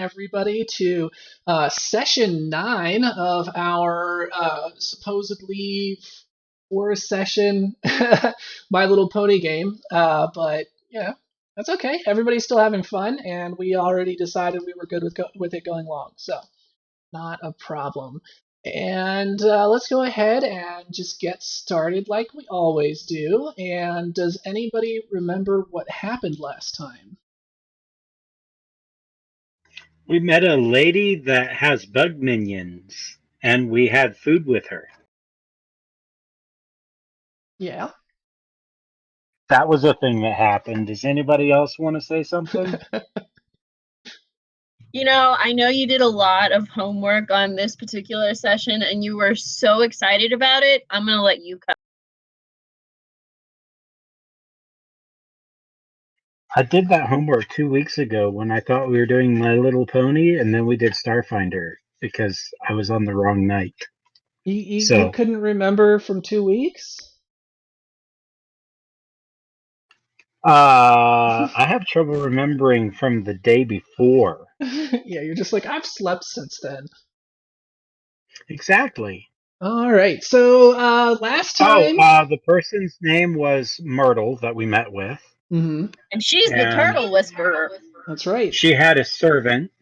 everybody to session 9 of our supposedly 4 session My Little Pony game. But, that's okay. Everybody's still having fun, and we already decided we were good with it going long, so not a problem. And let's go ahead and just get started like we always do. And does anybody remember what happened last time? We met a lady that has bug minions, and we had food with her. Yeah. That was a thing that happened. Does anybody else want to say something? I know you did a lot of homework on this particular session, and you were so excited about it. I'm going to let you cut. I did that homework 2 weeks ago when I thought we were doing My Little Pony, and then we did Starfinder because I was on the wrong night. You couldn't remember from 2 weeks? I have trouble remembering from the day before. Yeah, you're just like, I've slept since then. Exactly. All right, so last time... the person's name was Myrtle that we met with. Mm-hmm. And she's the turtle whisperer. That's right. She had a servant.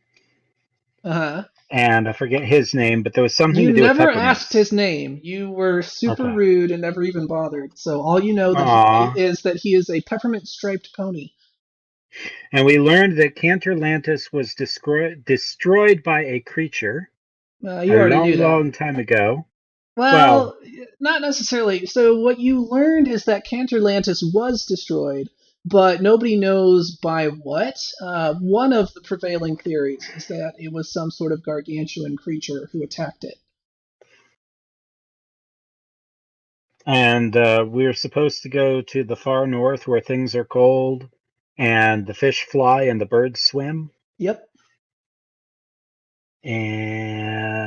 Uh-huh. And I forget his name, but there was something to do with You never peppermints. asked his name. You were super rude and never even bothered. So all you know is that he is a peppermint-striped pony. And we learned that Canterlantis was destroyed by a creature You already knew that. long time ago. Well, not necessarily. So what you learned is that Canterlantis was destroyed, but nobody knows by what. One of the prevailing theories is that it was some sort of gargantuan creature who attacked it. And we're supposed to go to the far north where things are cold and the fish fly and the birds swim. Yep. And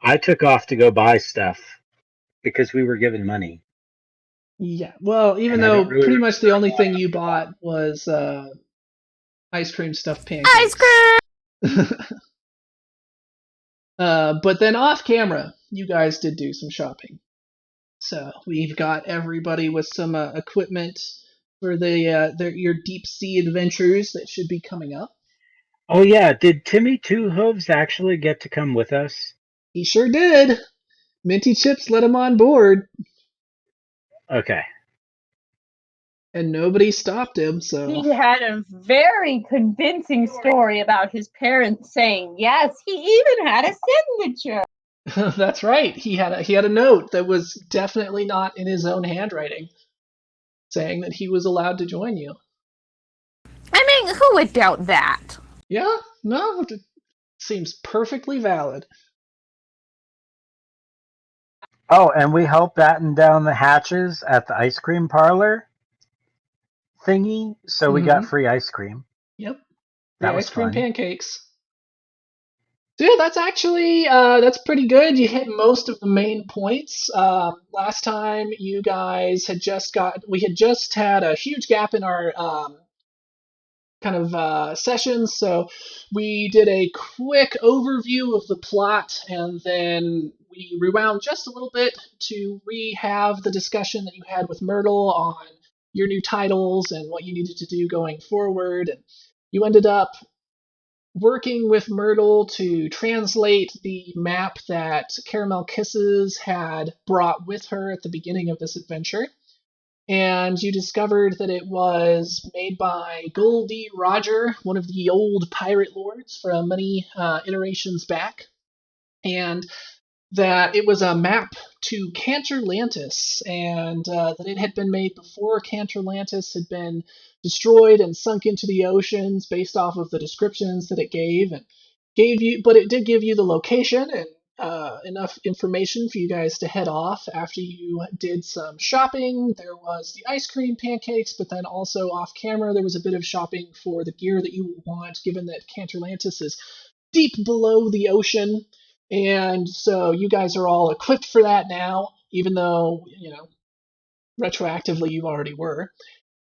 I took off to go buy stuff because we were given money. Yeah, well, even though pretty much the only thing you bought was ice cream stuffed pancakes. Ice cream! But then off camera, you guys did do some shopping. So we've got everybody with some equipment for your deep sea adventures that should be coming up. Oh yeah, did Timmy Two Hooves actually get to come with us? He sure did. Minty Chips let him on board. Okay. And nobody stopped him, so... He had a very convincing story about his parents saying yes. He even had a signature. That's right. He had a note that was definitely not in his own handwriting, saying that he was allowed to join you. I mean, who would doubt that? Yeah, no, it seems perfectly valid. Oh, and we helped batten down the hatches at the ice cream parlor thingy, so we got free ice cream. Yep. That was ice cream fun. Pancakes. Dude, that's actually that's pretty good. You hit most of the main points. Last time you guys had just had a huge gap in our sessions, so we did a quick overview of the plot, and then we rewound just a little bit to re-have the discussion that you had with Myrtle on your new titles and what you needed to do going forward, and you ended up working with Myrtle to translate the map that Caramel Kisses had brought with her at the beginning of this adventure. And you discovered that it was made by Goldie Roger, one of the old pirate lords from many iterations back, and that it was a map to Canterlantis, and that it had been made before Canterlantis had been destroyed and sunk into the oceans based off of the descriptions that it gave, but it did give you the location and enough information for you guys to head off after you did some shopping. There was the ice cream pancakes, but then also off camera there was a bit of shopping for the gear that you want, given that Canterlantis is deep below the ocean. And so you guys are all equipped for that now, even though, retroactively you already were.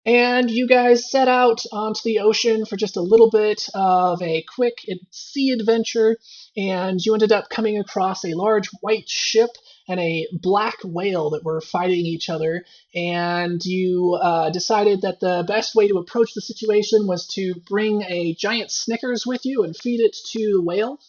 And you guys set out onto the ocean for just a little bit of a quick sea adventure, and you ended up coming across a large white ship and a black whale that were fighting each other. And you decided that the best way to approach the situation was to bring a giant Snickers with you and feed it to the whale,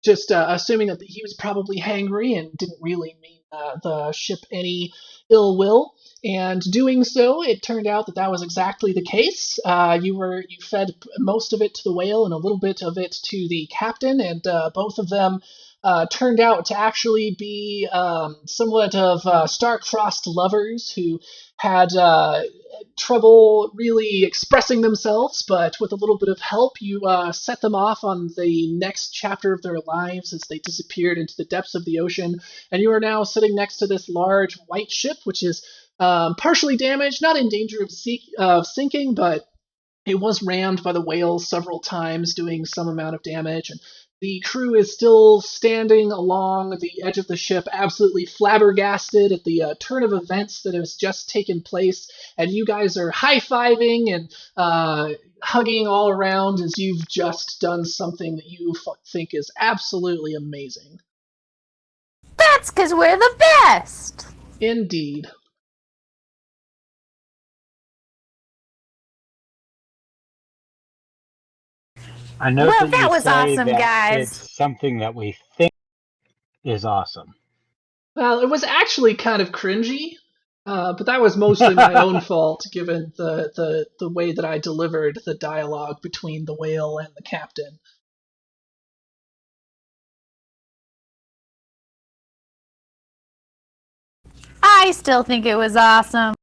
just assuming that he was probably hangry and didn't really mean the ship any ill will. And doing so, it turned out that that was exactly the case. You fed most of it to the whale and a little bit of it to the captain, and both of them turned out to actually be somewhat of star-crossed lovers who had trouble really expressing themselves, but with a little bit of help, you set them off on the next chapter of their lives as they disappeared into the depths of the ocean. And you are now sitting next to this large white ship, which is partially damaged, not in danger of sinking, but it was rammed by the whales several times, doing some amount of damage. And the crew is still standing along the edge of the ship, absolutely flabbergasted at the turn of events that has just taken place. And you guys are high-fiving and hugging all around as you've just done something that you think is absolutely amazing. That's because we're the best! Indeed. I know Well, that that you was say awesome, that guys. it's something that we think is awesome. Well, it was actually kind of cringy, but that was mostly my own fault, given the way that I delivered the dialogue between the whale and the captain. I still think it was awesome.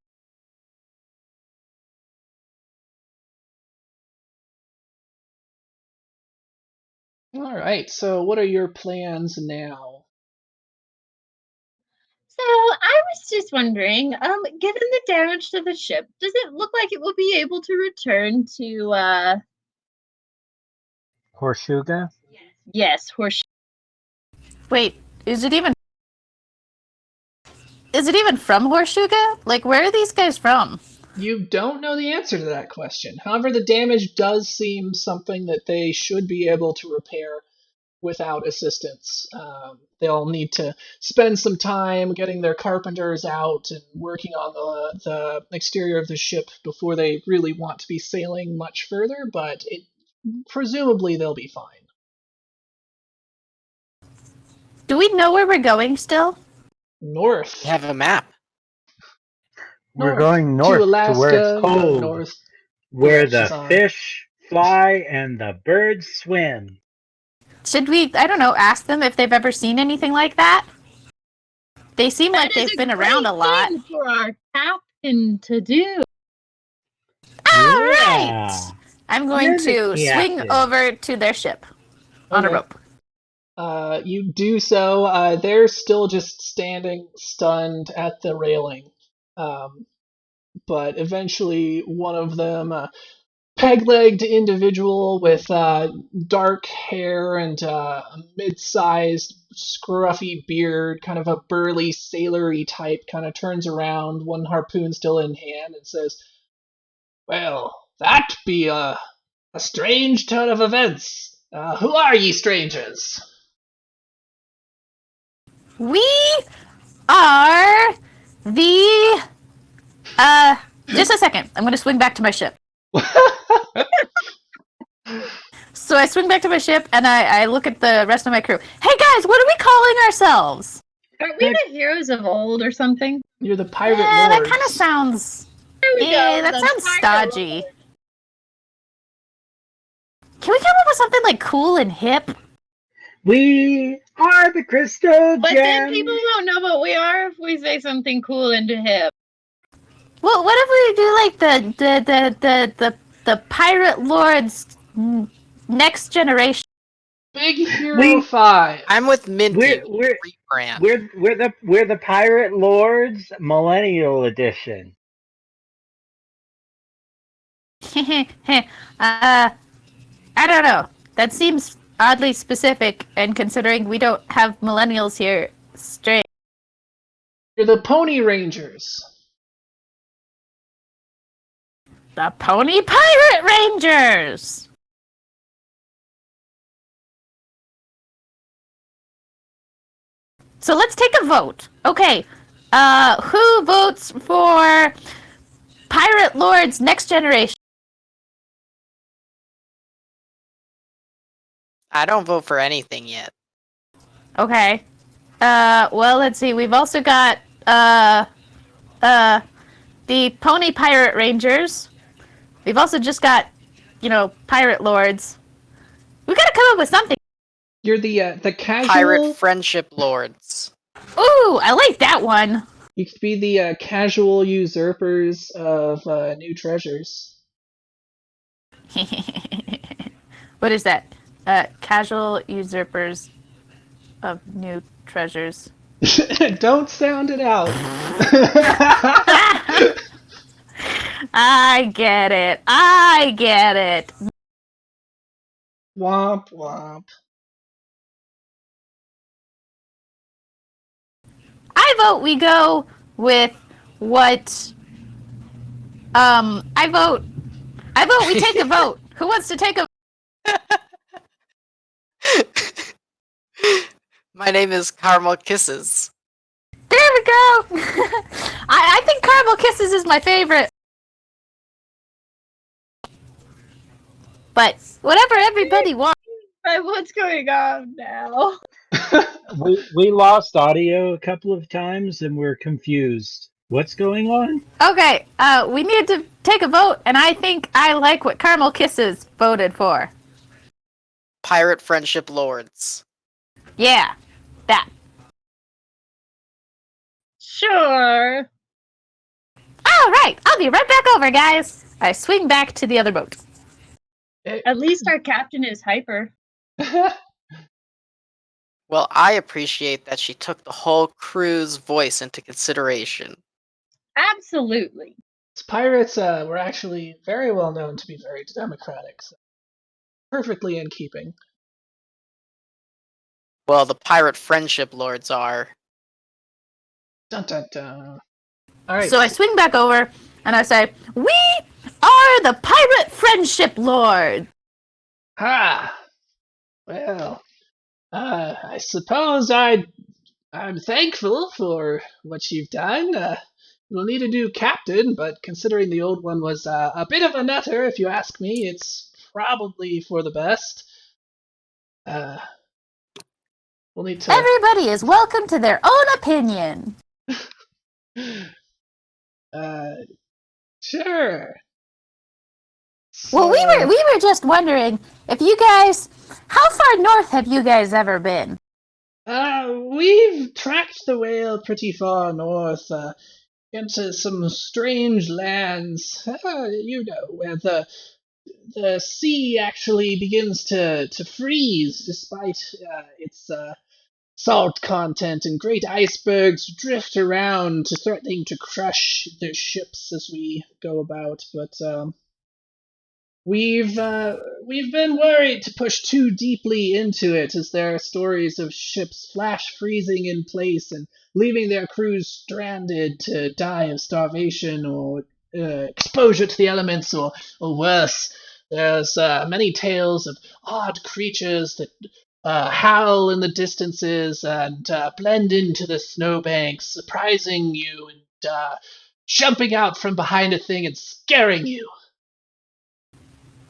All right, so what are your plans now? So I was just wondering, given the damage to the ship, does it look like it will be able to return to Horseshuga? yes, Horseshoe? Wait, is it even from Horseshuga? Like, where are these guys from? You don't know the answer to that question. However, the damage does seem something that they should be able to repair without assistance. They'll need to spend some time getting their carpenters out and working on the exterior of the ship before they really want to be sailing much further, but presumably they'll be fine. Do we know where we're going still? North. We have a map. We're going north to Alaska, to where it's you go cold, north. where the directions on. fish fly and the birds swim. Should we, I don't know, ask them if they've ever seen anything like that? They seem like they've been around a lot. Thing for our captain to do. All Yeah. right. I'm going You're the to swing captain. over to their ship on a Okay. rope. You do so. They're still just standing stunned at the railing. But eventually, one of them, peg-legged individual with dark hair and a mid-sized, scruffy beard, kind of a burly, sailor-y type, kind of turns around, one harpoon still in hand, and says, "Well, that be a strange turn of events. Who are ye strangers?" We are the. Just a second. I'm going to swing back to my ship. So I swing back to my ship and I look at the rest of my crew. Hey guys, what are we calling ourselves? Aren't we the heroes of old or something? You're the pirate That lords. kind of sounds. There we Yeah, go. that the sounds pirate stodgy. lords. Can we come up with something like cool and hip? We are the crystal But then people gems. won't know what we are if we say something cool and hip. Well, what if we do like the pirate lords next generation? Big Hero 5. I'm with Minty. We're Rebrand. we're the pirate lords millennial edition. I don't know. That seems oddly specific, and considering we don't have millennials here, straight. You're the Pony Rangers. The Pony Pirate Rangers! So let's take a vote. Okay, who votes for Pirate Lord's Next Generation? I don't vote for anything yet. Okay. Well, let's see. We've also got, the Pony Pirate Rangers. We've also just got, Pirate Lords. We gotta come up with something. You're the casual. Pirate Friendship Lords. Ooh, I like that one. You could be the casual usurpers of new treasures. What is that? Casual usurpers of new treasures. Don't sound it out. I get it. I get it. Womp womp. I vote we go with what. I vote we take a vote. Who wants to take a? My name is Caramel Kisses. There we go. I think Caramel Kisses is my favorite. But whatever everybody wants. What's going on now? We lost audio a couple of times and we're confused. What's going on? Okay, we need to take a vote, and I think I like what Caramel Kisses voted for. Pirate Friendship Lords. Yeah, that. Sure. All right, I'll be right back over, guys. I swing back to the other boat. At least our captain is hyper. Well, I appreciate that she took the whole crew's voice into consideration. Absolutely. Pirates were actually very well known to be very democratic, so perfectly in keeping. Well, the Pirate Friendship Lords are. Dun dun dun. All right. So I swing back over, and I say, "We are the Pirate Friendship Lord." Ha! Well, I suppose I'm thankful for what you've done. We'll need a new captain, but considering the old one was a bit of a nutter, if you ask me, it's probably for the best. We'll need to. Everybody is welcome to their own opinion. Sure. Well, we were just wondering if you guys, how far north have you guys ever been? We've tracked the whale pretty far north, into some strange lands, where the sea actually begins to freeze despite its salt content, and great icebergs drift around, threatening to crush the ships as we go about. But we've been worried to push too deeply into it, as there are stories of ships flash freezing in place and leaving their crews stranded to die of starvation or exposure to the elements, or worse. There's many tales of odd creatures that howl in the distances and blend into the snowbanks, surprising you and jumping out from behind a thing and scaring you.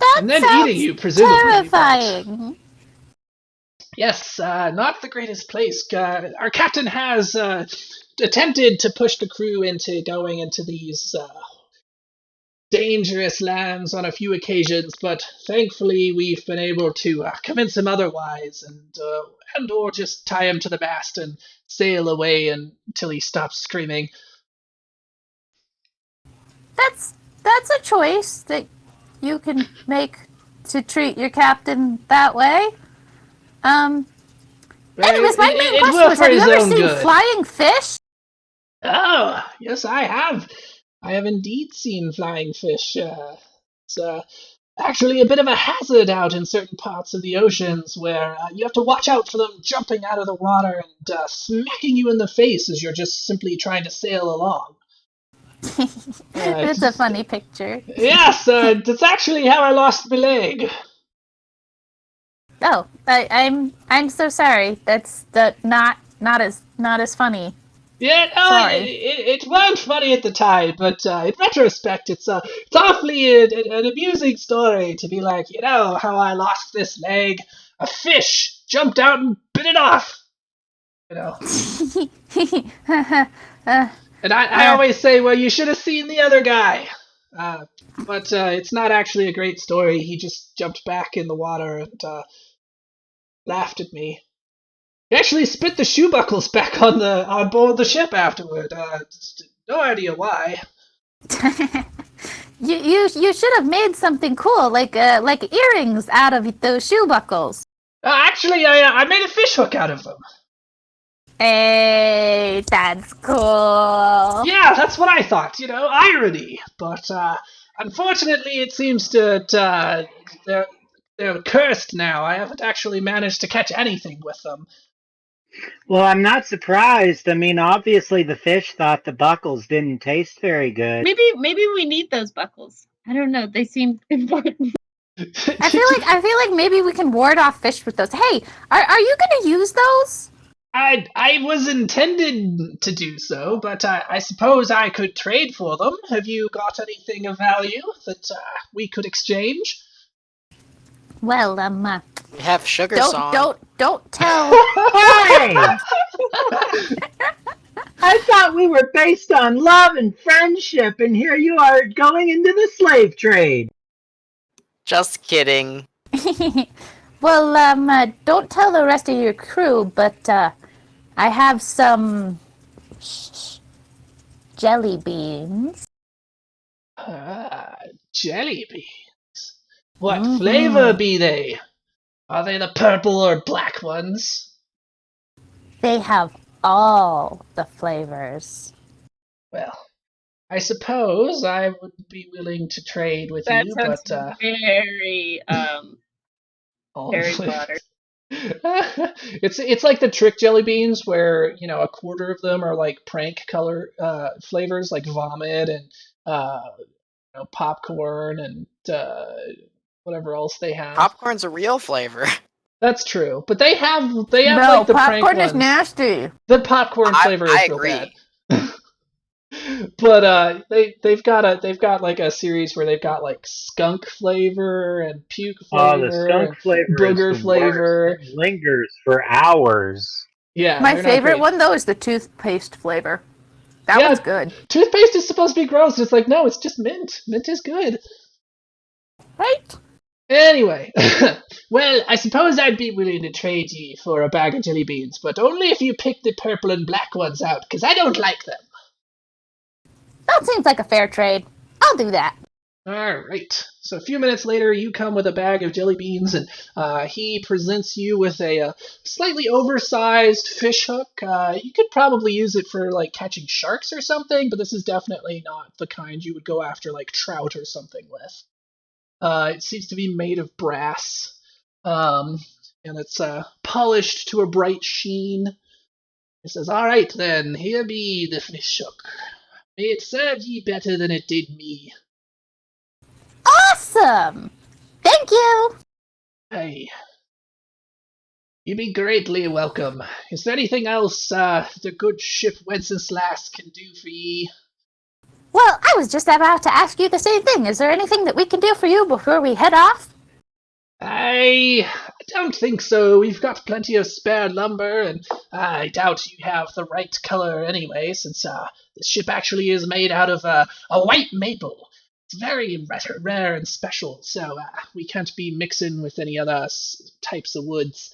That And then sounds eating you, presumably. terrifying. Yes, not the greatest place. Our captain has attempted to push the crew into going into these dangerous lands on a few occasions, but thankfully we've been able to convince him otherwise, and or just tie him to the mast and sail away until he stops screaming. That's a choice that you can make to treat your captain that way. Anyways, my main question was, have you ever seen flying fish? Oh, yes, I have. I have indeed seen flying fish. It's actually a bit of a hazard out in certain parts of the oceans, where you have to watch out for them jumping out of the water and smacking you in the face as you're just simply trying to sail along. It's a funny picture. Yes, that's actually how I lost my leg. Oh, I'm so sorry. That's not as funny. Yeah, no, Sorry. it weren't funny at the time, but in retrospect, it's awfully an amusing story to be like, you know, how I lost this leg. A fish jumped out and bit it off. You know, and I always say, well, you should have seen the other guy. But it's not actually a great story. He just jumped back in the water and laughed at me. He actually spit the shoe buckles back on board the ship afterward. No idea why. you should have made something cool, like earrings out of those shoe buckles. Actually, I made a fish hook out of them. Hey, that's cool. Yeah, that's what I thought. You know, irony. But unfortunately, it seems that they're cursed now. I haven't actually managed to catch anything with them. Well, I'm not surprised. I mean, obviously the fish thought the buckles didn't taste very good. Maybe we need those buckles. I don't know. They seem important. I feel like maybe we can ward off fish with those. Hey, are you gonna use those? I was intended to do so, but I suppose I could trade for them. Have you got anything of value that we could exchange? Well, We have Sugar Song. don't tell. Hey! I thought we were based on love and friendship, and here you are going into the slave trade. Just kidding. Well, don't tell the rest of your crew, but I have some jelly beans. Jelly beans. What flavor be they? Are they the purple or black ones? They have all the flavors. Well, I suppose I would be willing to trade with That you, sounds but very all Harry flavors. Potter. It's like the trick jelly beans where, you know, a quarter of them are like prank color flavors like vomit and you know, popcorn and whatever else they have. Popcorn's a real flavor. That's true, but they have No, like the prank popcorn ones. is nasty. The popcorn flavor is I real agree. bad. But they've got like a series where they've got like skunk flavor and puke Oh, the flavor skunk and flavor booger is the flavor. worst. It lingers for hours. Yeah, My they're not favorite great. one though is the toothpaste flavor. That Yeah. one's good. Toothpaste is supposed to be gross. It's like, no, it's just mint. Mint is good. Right? Anyway, well, I suppose I'd be willing to trade ye for a bag of jelly beans, but only if you pick the purple and black ones out, because I don't like them. That seems like a fair trade. I'll do that. Alright, so a few minutes later, you come with a bag of jelly beans, and he presents you with a slightly oversized fish hook. You could probably use it for, like, catching sharks or something, but this is definitely not the kind you would go after, like, trout or something with. It seems to be made of brass, and it's polished to a bright sheen. It says, alright then, here be the fish hook. May it serve ye better than it did me. Awesome! Thank you! Hey, you be greatly welcome. Is there anything else the good ship Wenceslas can do for ye? Well, I was just about to ask you the same thing. Is there anything that we can do for you before we head off? I don't think so. We've got plenty of spare lumber, and I doubt you have the right color anyway, since the ship actually is made out of a white maple. It's very rare and special, so we can't be mixing with any other types of woods.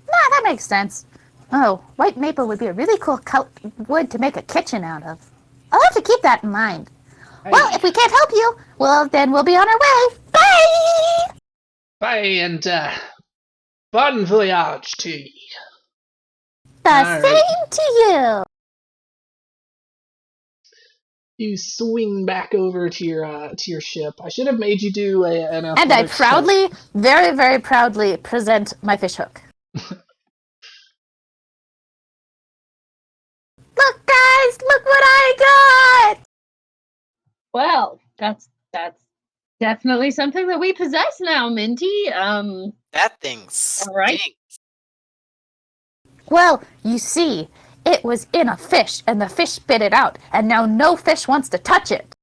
Nah, that makes sense. Oh, white maple would be a really cool wood to make a kitchen out of. I'll have to keep that in mind. Well, if we can't help you, well, then we'll be on our way. Bye! Bye, and bon voyage to ye. The All right. same to you. You swing back over to your ship. I should have made you do an And I athletics check. proudly, very, very proudly present my fish hook. Look, guys, look what I got! Well, that's definitely something that we possess now, Minty. That thing All right. stinks. Well, you see, it was in a fish, and the fish spit it out, and now no fish wants to touch it.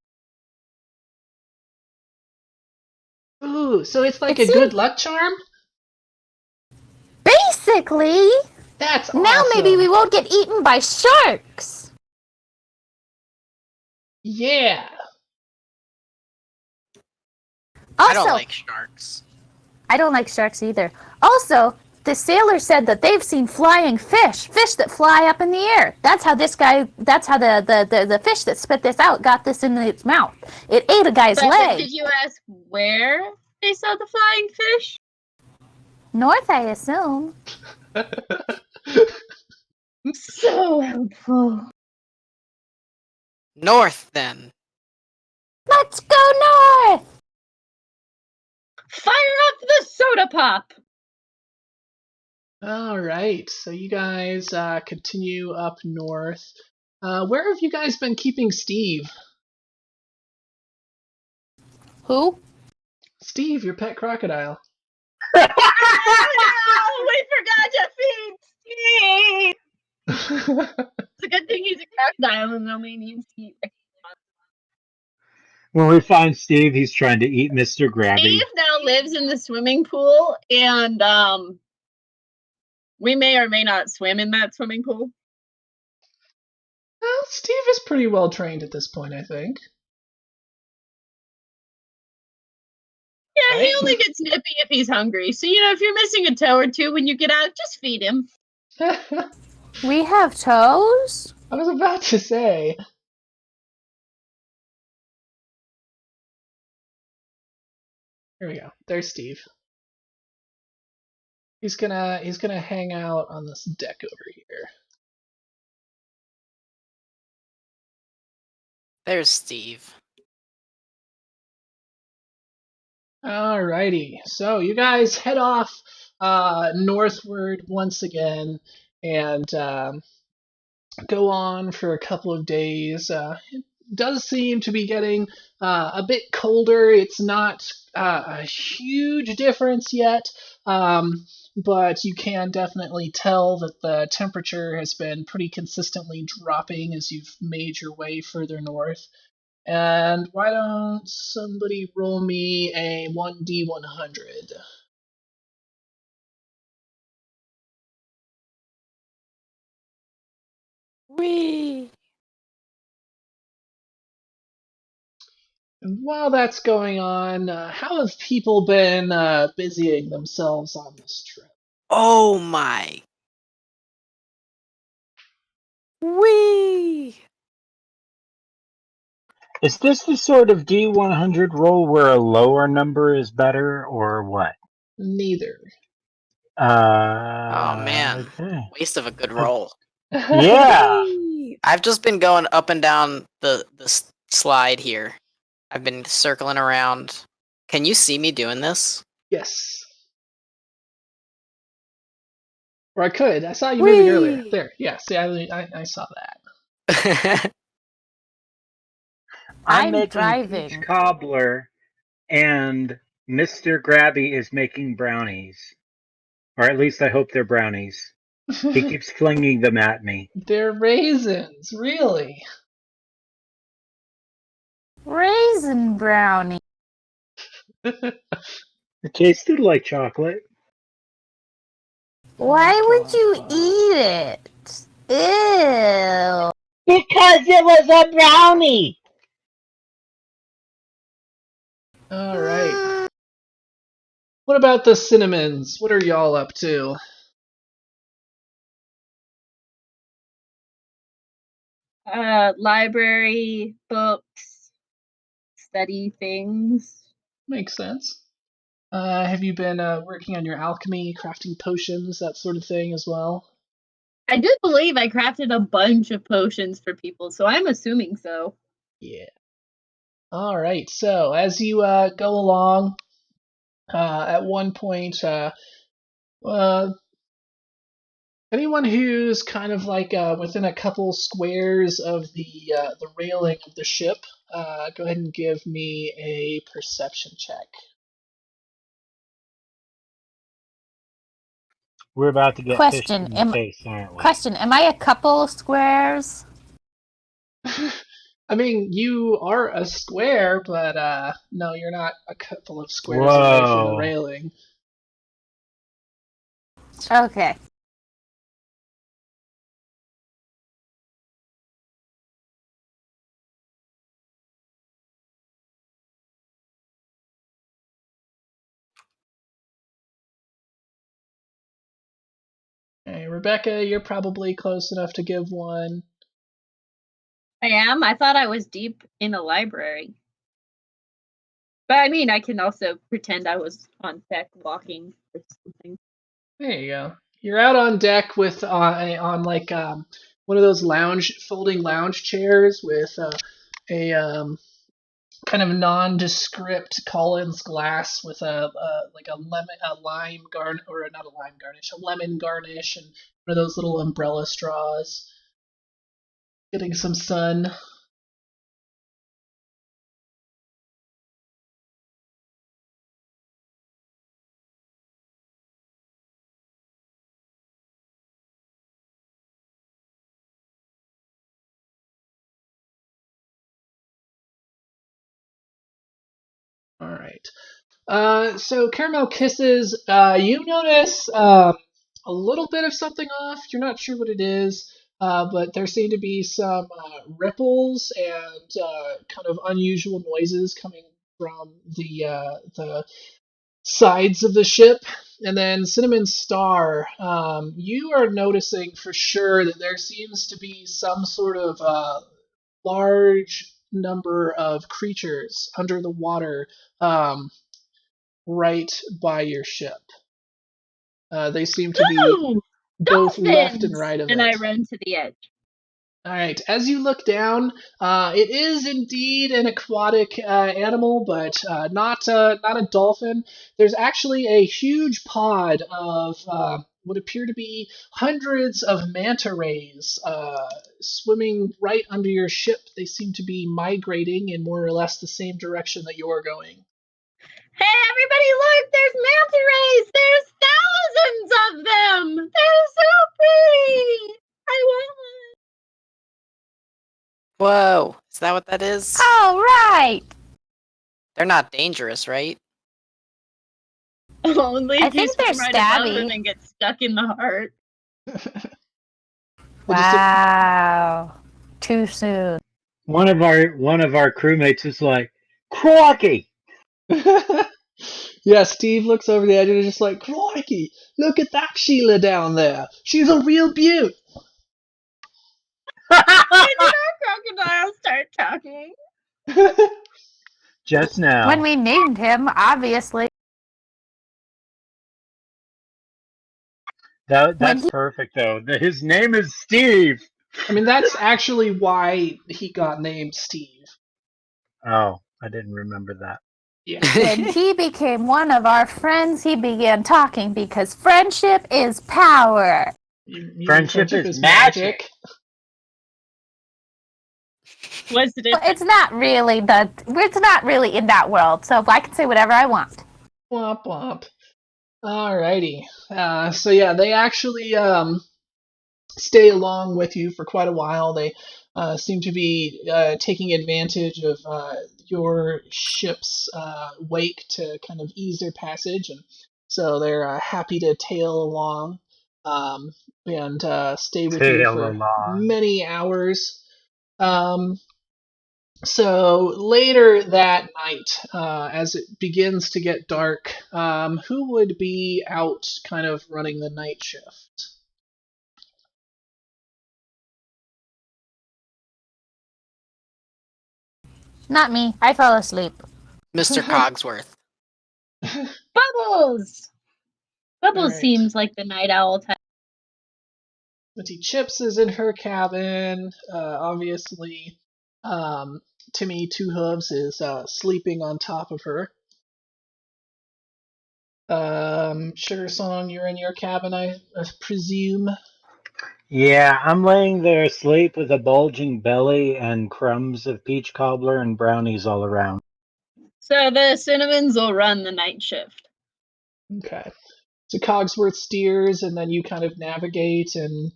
Ooh, so it's like It a good seemed luck charm? basically. That's Now maybe we awesome. won't get eaten by sharks. Yeah. I don't Also, like sharks. I don't like sharks either. Also, the sailor said that they've seen flying fish that fly up in the air. That's how the fish that spit this out got this in its mouth. It ate a guy's But leg. did you ask where they saw the flying fish? North, I assume. So helpful. North, then. Let's go north! Fire up the soda pop! All right, so you guys continue up north. Where have you guys been keeping Steve? Who? Steve, your pet crocodile. Oh, we forgot to feed Steve! It's a good thing he's a crocodile and no man needs to eat. When we find Steve, he's trying to eat Mr. Grabby. Steve now lives in the swimming pool, and we may or may not swim in that swimming pool. Well, Steve is pretty well trained at this point, I think. Yeah, he Right? only gets nippy if he's hungry. So, if you're missing a toe or two when you get out, just feed him. We have toes? I was about to say. Here we go. There's Steve. He's gonna hang out on this deck over here. There's Steve. Alrighty, so you guys head off northward once again and go on for a couple of days. It does seem to be getting a bit colder. It's not a huge difference yet, but you can definitely tell that the temperature has been pretty consistently dropping as you've made your way further north. And why don't somebody roll me a 1d100? Whee! And while that's going on, how have people been busying themselves on this trip? Oh my. Whee! Is this the sort of D100 roll where a lower number is better, or what? Neither. Oh man. Okay. Waste of a good roll. Yeah. Whee! I've just been going up and down the slide here. I've been circling around. Can you see me doing this? Yes. Or I could. I saw you moving earlier. Whee! There. Yeah, see, I saw that. I'm I'm making peach driving. cobbler, and Mr. Grabby is making brownies. Or at least I hope they're brownies. He keeps flinging them at me. They're raisins, really. Raisin brownie. It tasted like chocolate. Why would you eat it? Ew. Because it was a brownie! All right. What about the cinnamons? What are y'all up to? Library, books, study things. Makes sense. Have you been working on your alchemy, crafting potions, that sort of thing as well? I do believe I crafted a bunch of potions for people, so I'm assuming so. Yeah. All right. So as you go along, at one point, uh, Anyone who's kind of like within a couple squares of the railing of the ship, go ahead and give me a perception check. We're about to get fished Question: in the face, aren't we? Am I a couple squares? I mean, you are a square, but no, you're not a couple of squares away from the Whoa. railing. Okay. Okay, Rebecca, you're probably close enough to give one. I am. I thought I was deep in a library. But I mean, I can also pretend I was on deck walking or something. There you go. You're out on deck with on like one of those folding lounge chairs with a kind of nondescript Collins glass with like a lime garn or not a lime garnish, a lemon garnish, and one of those little umbrella straws. Getting some sun. All right. So Caramel Kisses, you notice a little bit of something off. You're not sure what it is, but there seem to be some ripples and kind of unusual noises coming from the sides of the ship. And then Cinnamon Star, you are noticing for sure that there seems to be some sort of large number of creatures under the water. Right by your ship. They seem to be Ooh! both left and Dolphins! right of And I it. run to the edge. All right. As you look down, it is indeed an aquatic animal, but not a dolphin. There's actually a huge pod of what appear to be hundreds of manta rays swimming right under your ship. They seem to be migrating in more or less the same direction that you're going. Hey, everybody, look! There's manta rays! There's thousands of them! They're so pretty! I want Whoa, is that what that is? All right. They're not dangerous, right? one. Only I if you think they're swim right above them stabby. and get stuck in the heart. They just Wow. Too soon. One of our crewmates is like, "Crocky!" Yeah, Steve looks over the edge and is just like, crikey, look at that Sheila down there. She's a real beaut. When did our crocodile start talking? Just now. When we named him, obviously. When That's he perfect though. His name is Steve. I mean, that's actually why he got named Steve. Oh, I didn't remember that. Yeah. when he became one of our friends, he began talking because friendship is power. You mean Friendship is magic. What's the Well, difference? it's not really in that world, so I can say whatever I want. Womp womp. Alrighty. So yeah, they actually stay along with you for quite a while. They seem to be taking advantage of your ship's wake to kind of ease their passage, and so they're happy to tail along and stay with you Tail for along. many hours. Um, so later that night, as it begins to get dark, who would be out kind of running the night shift? Not me. I fell asleep. Mr. Cogsworth. Bubbles! Bubbles Alright. seems like the night owl type. Letty Chips is in her cabin. Obviously, Timmy Two Hooves is sleeping on top of her. Sugar Song, you're in your cabin, I presume. Yeah, I'm laying there asleep with a bulging belly and crumbs of peach cobbler and brownies all around. So the cinnamons will run the night shift. Okay. So Cogsworth steers, and then you kind of navigate and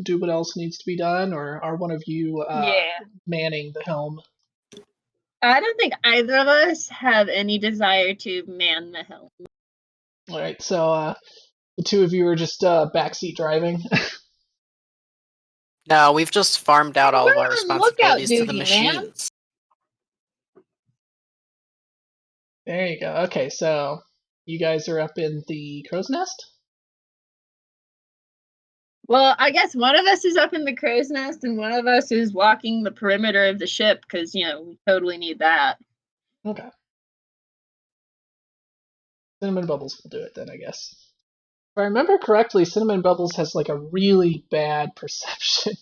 do what else needs to be done, or are one of you Yeah. manning the helm? I don't think either of us have any desire to man the helm. All right. So the two of you are just backseat driving. No, we've just farmed out all of We're our on lookout responsibilities to the duty, man. machines. There you go. Okay, so you guys are up in the crow's nest? Well, I guess one of us is up in the crow's nest and one of us is walking the perimeter of the ship because, we totally need that. Okay. Cinnamon Bubbles will do it then, I guess. If I remember correctly, Cinnamon Bubbles has like a really bad perception.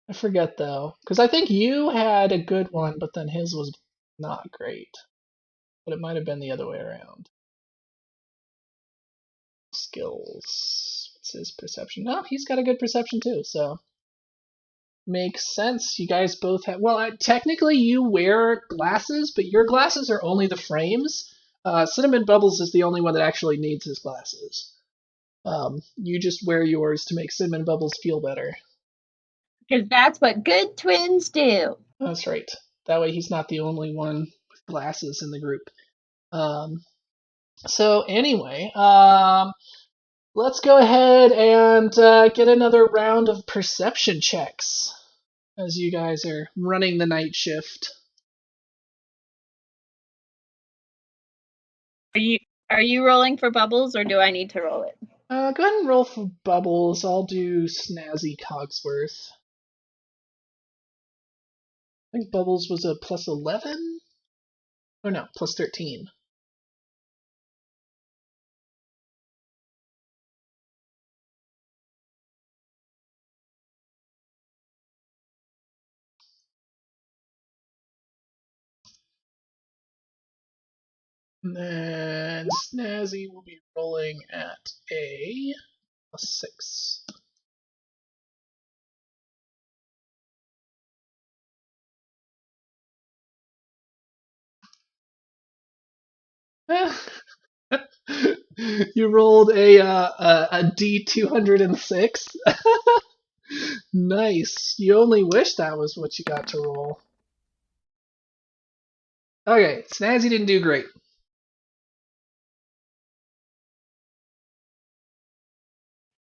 I forget though, because I think you had a good one, but then his was not great. But it might have been the other way around. Skills. What's his perception? No, he's got a good perception too, so makes sense. You guys both have. Well, technically, you wear glasses, but your glasses are only the frames. Cinnamon Bubbles is the only one that actually needs his glasses. You just wear yours to make Cinnamon Bubbles feel better. Because that's what good twins do. That's right. That way, he's not the only one with glasses in the group. So anyway, let's go ahead and get another round of perception checks as you guys are running the night shift. Are you rolling for bubbles or do I need to roll it? Go ahead and roll for Bubbles. I'll do Snazzy Cogsworth. I think Bubbles was a plus 11? Oh no, plus 13. And then Snazzy will be rolling at a plus 6. You rolled a D206. Nice. You only wish that was what you got to roll. Okay, Snazzy didn't do great.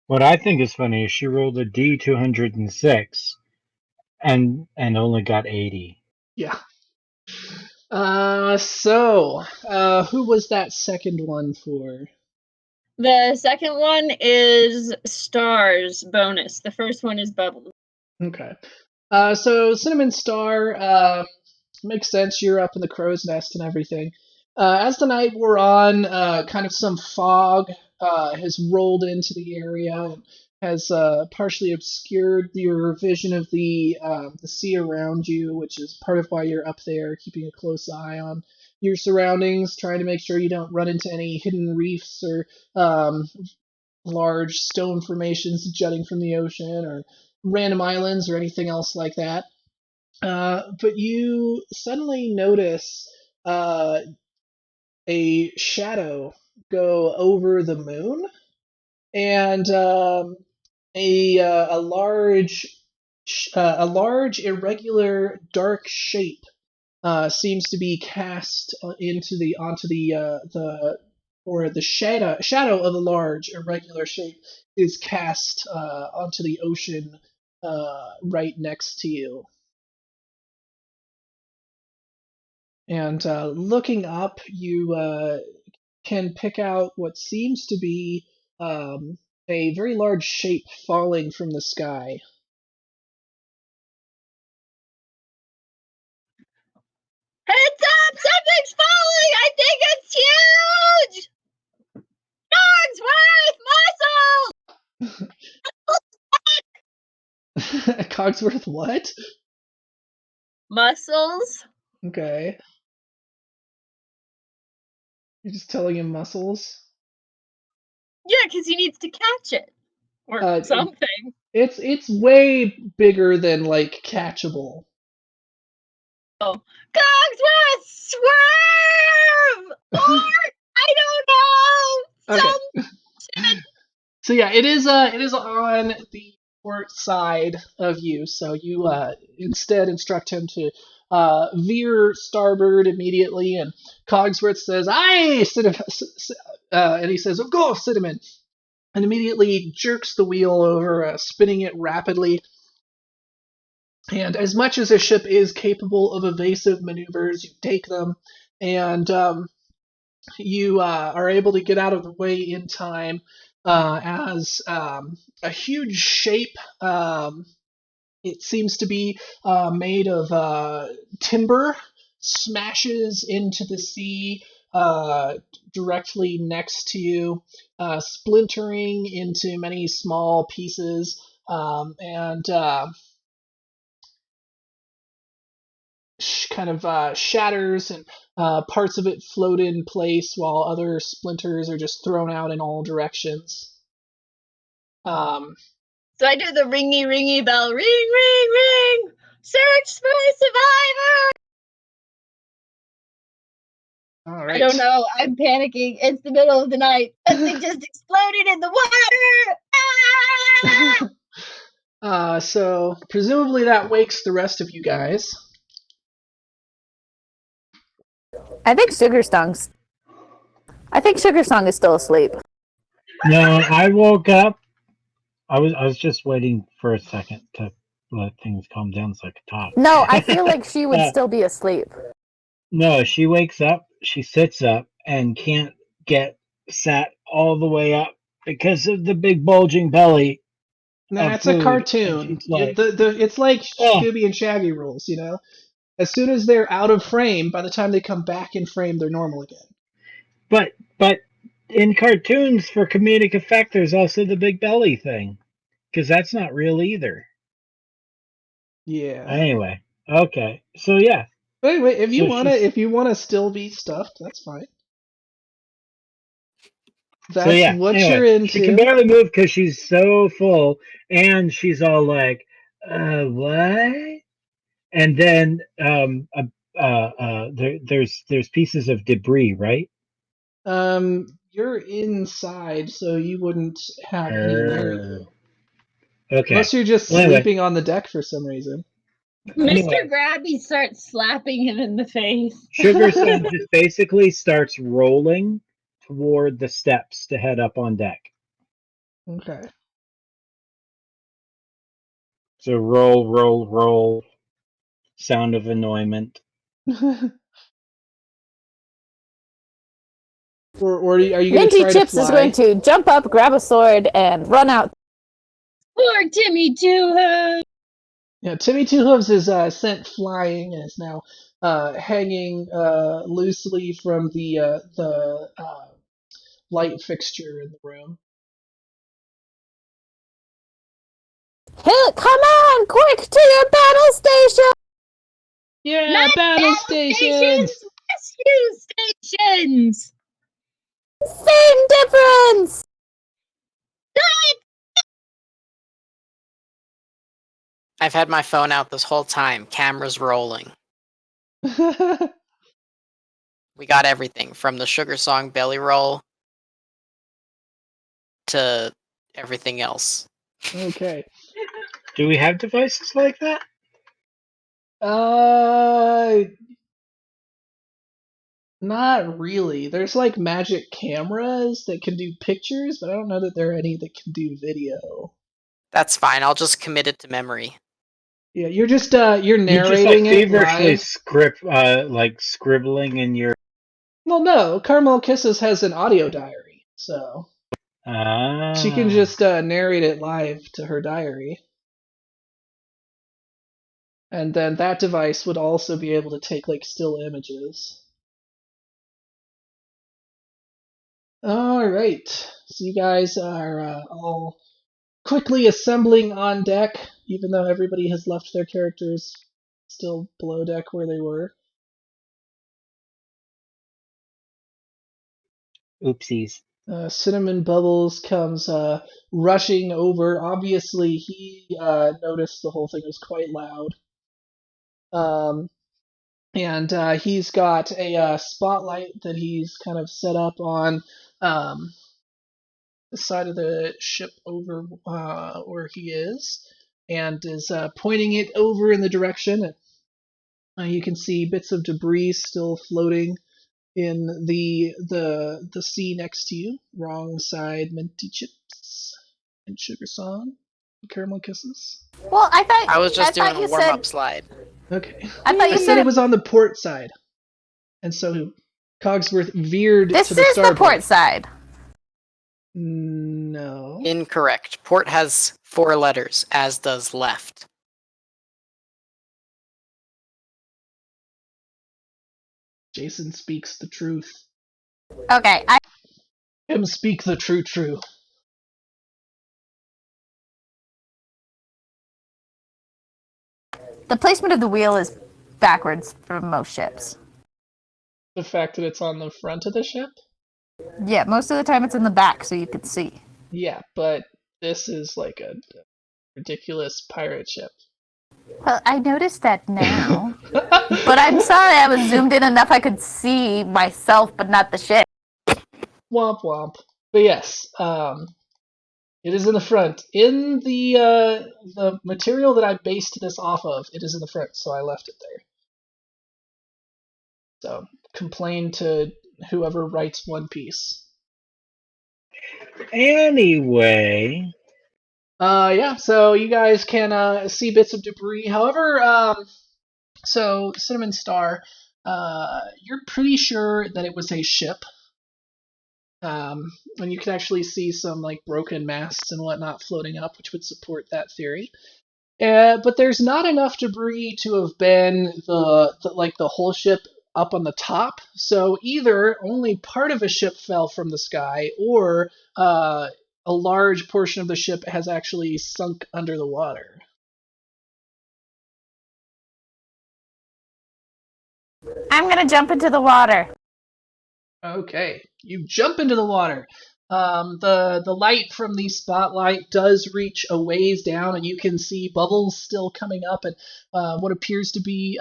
What I think is funny is she rolled a D206 and only got 80. Yeah. Who was that second one for? The second one is stars bonus. The first one is bubbles. Okay. So Cinnamon Star, makes sense. You're up in the crow's nest and everything. As the night wore on, kind of some fog has rolled into the area and has partially obscured your vision of the sea around you, which is part of why you're up there, keeping a close eye on your surroundings, trying to make sure you don't run into any hidden reefs or large stone formations jutting from the ocean or random islands or anything else like that. But you suddenly notice a shadow go over the moon, and a large irregular dark shape seems to be cast onto the or the shadow of a large irregular shape is cast onto the ocean right next to you. And looking up, you can pick out what seems to be a very large shape falling from the sky. Heads up! Something's falling! I think it's huge! Dogs, muscles! Cogsworth, what? Muscles? Okay. You're just telling him muscles? Yeah, because he needs to catch it or something. It's way bigger than like catchable. Oh, Cogsworth, swerve! Or I don't know. Okay. So yeah, it is on the port side of you. So you instead instruct him to veer starboard immediately, and Cogsworth says, "Aye, Cinnamon," and he says, "Of course, Cinnamon," and immediately jerks the wheel over, spinning it rapidly. And as much as a ship is capable of evasive maneuvers, you take them, and you are able to get out of the way in time as a huge shape. It seems to be made of timber, smashes into the sea directly next to you, splintering into many small pieces, and kind of shatters, and parts of it float in place while other splinters are just thrown out in all directions. So I do the ringy bell, ring, ring, ring! Search for a survivor! All right. I don't know. I'm panicking. It's the middle of the night. That thing just exploded in the water! Ah! So presumably that wakes the rest of you guys. I think Sugar Song is still asleep. No, I woke up. I was just waiting for a second to let things calm down so I could talk. No, I feel like she would still be asleep. No, she wakes up, she sits up, and can't get sat all the way up because of the big bulging belly. Nah, Of it's a food. cartoon. It's like Scooby and Shaggy rules, you know? As soon as they're out of frame, by the time they come back in frame, they're normal again. But in cartoons, for comedic effect, there's also the big belly thing, because that's not real either. Yeah. Anyway, okay, so yeah. But anyway, if So you wanna still be stuffed, that's fine. So That's yeah, what you're anyway, she can into. barely move because she's so full, and she's all like, what?" And then there's pieces of debris, right? You're inside, so you wouldn't have any near you. Okay. Unless you're just Well, anyway, sleeping on the deck for some reason. Mr. Grabby starts slapping him in the face. Sugar Sun just basically starts rolling toward the steps to head up on deck. Okay. So roll, roll, roll. Sound of annoyment. Or are you going to Minty try to Chips is going fly? to jump up, grab a sword, and run out. Poor Timmy Two Hooves! Yeah, Timmy Two Hooves is sent flying and is now hanging loosely from the light fixture in the room. Come on, quick to your battle station! Yeah, Not battle stations! rescue stations! Same difference! I've had my phone out this whole time. Camera's rolling. We got everything from the Sugar Song belly roll to everything else. Okay. Do we have devices like that? Not really. There's like magic cameras that can do pictures, but I don't know that there are any that can do video. That's fine. I'll just commit it to memory. Yeah, you're just you're You're just narrating it feverishly live. scribbling in your. Well, no, Caramel Kisses has an audio diary, so she can just narrate it live to her diary. And then that device would also be able to take like still images. All right, so you guys are all quickly assembling on deck, even though everybody has left their characters still below deck where they were. Oopsies. Cinnamon Bubbles comes rushing over. Obviously, he noticed the whole thing was quite loud. And he's got a spotlight that he's kind of set up on the side of the ship over where he is, and is pointing it over in the direction. You can see bits of debris still floating in the sea next to you. Wrong side, minty chips and sugar song, caramel kisses. Well, I was just doing thought a you warm said up slide. Okay. I thought I you said it said was on the port side, and so Cogsworth veered this to the is the starboard. port side. No. Incorrect. Port has 4 letters, as does left. Jason speaks the truth. Okay, Him speak the true. the placement of the wheel is backwards for most ships. The fact that it's on the front of the ship? Yeah, most of the time it's in the back so you can see. Yeah, but this is like a ridiculous pirate ship. Well, I noticed that now. But I'm sorry, I was zoomed in enough I could see myself, but not the ship. Womp womp. But yes, it is in the front. In the material that I based this off of, it is in the front, so I left it there. So complain to whoever writes One Piece. Anyway. Yeah, so you guys can see bits of debris. However, so Cinnamon Star, you're pretty sure that it was a ship. And you can actually see some like broken masts and whatnot floating up, which would support that theory. But there's not enough debris to have been the whole ship up on the top. So either only part of a ship fell from the sky, or a large portion of the ship has actually sunk under the water. I'm gonna jump into the water. Okay, you jump into the water. The light from the spotlight does reach a ways down, and you can see bubbles still coming up, and what appears to be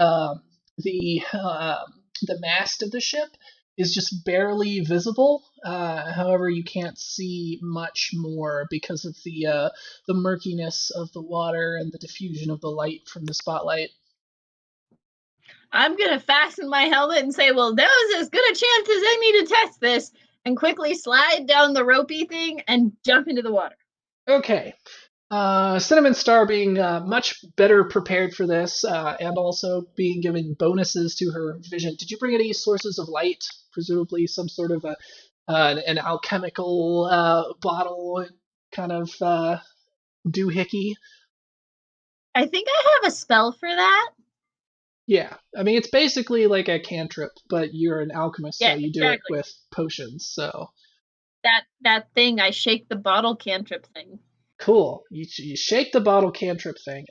the mast of the ship is just barely visible. However, you can't see much more because of the murkiness of the water and the diffusion of the light from the spotlight. I'm gonna fasten my helmet and say, well, there was as good a chance as any to test this, and quickly slide down the ropey thing and jump into the water. Okay. Cinnamon Star being much better prepared for this, and also being given bonuses to her vision. Did you bring any sources of light? Presumably some sort of an alchemical bottle, kind of doohickey. I think I have a spell for that. Yeah, I mean it's basically like a cantrip, but you're an alchemist, so Yeah, you do it exactly. with potions. So That thing, I shake the bottle cantrip thing. cool. You shake the bottle cantrip thing.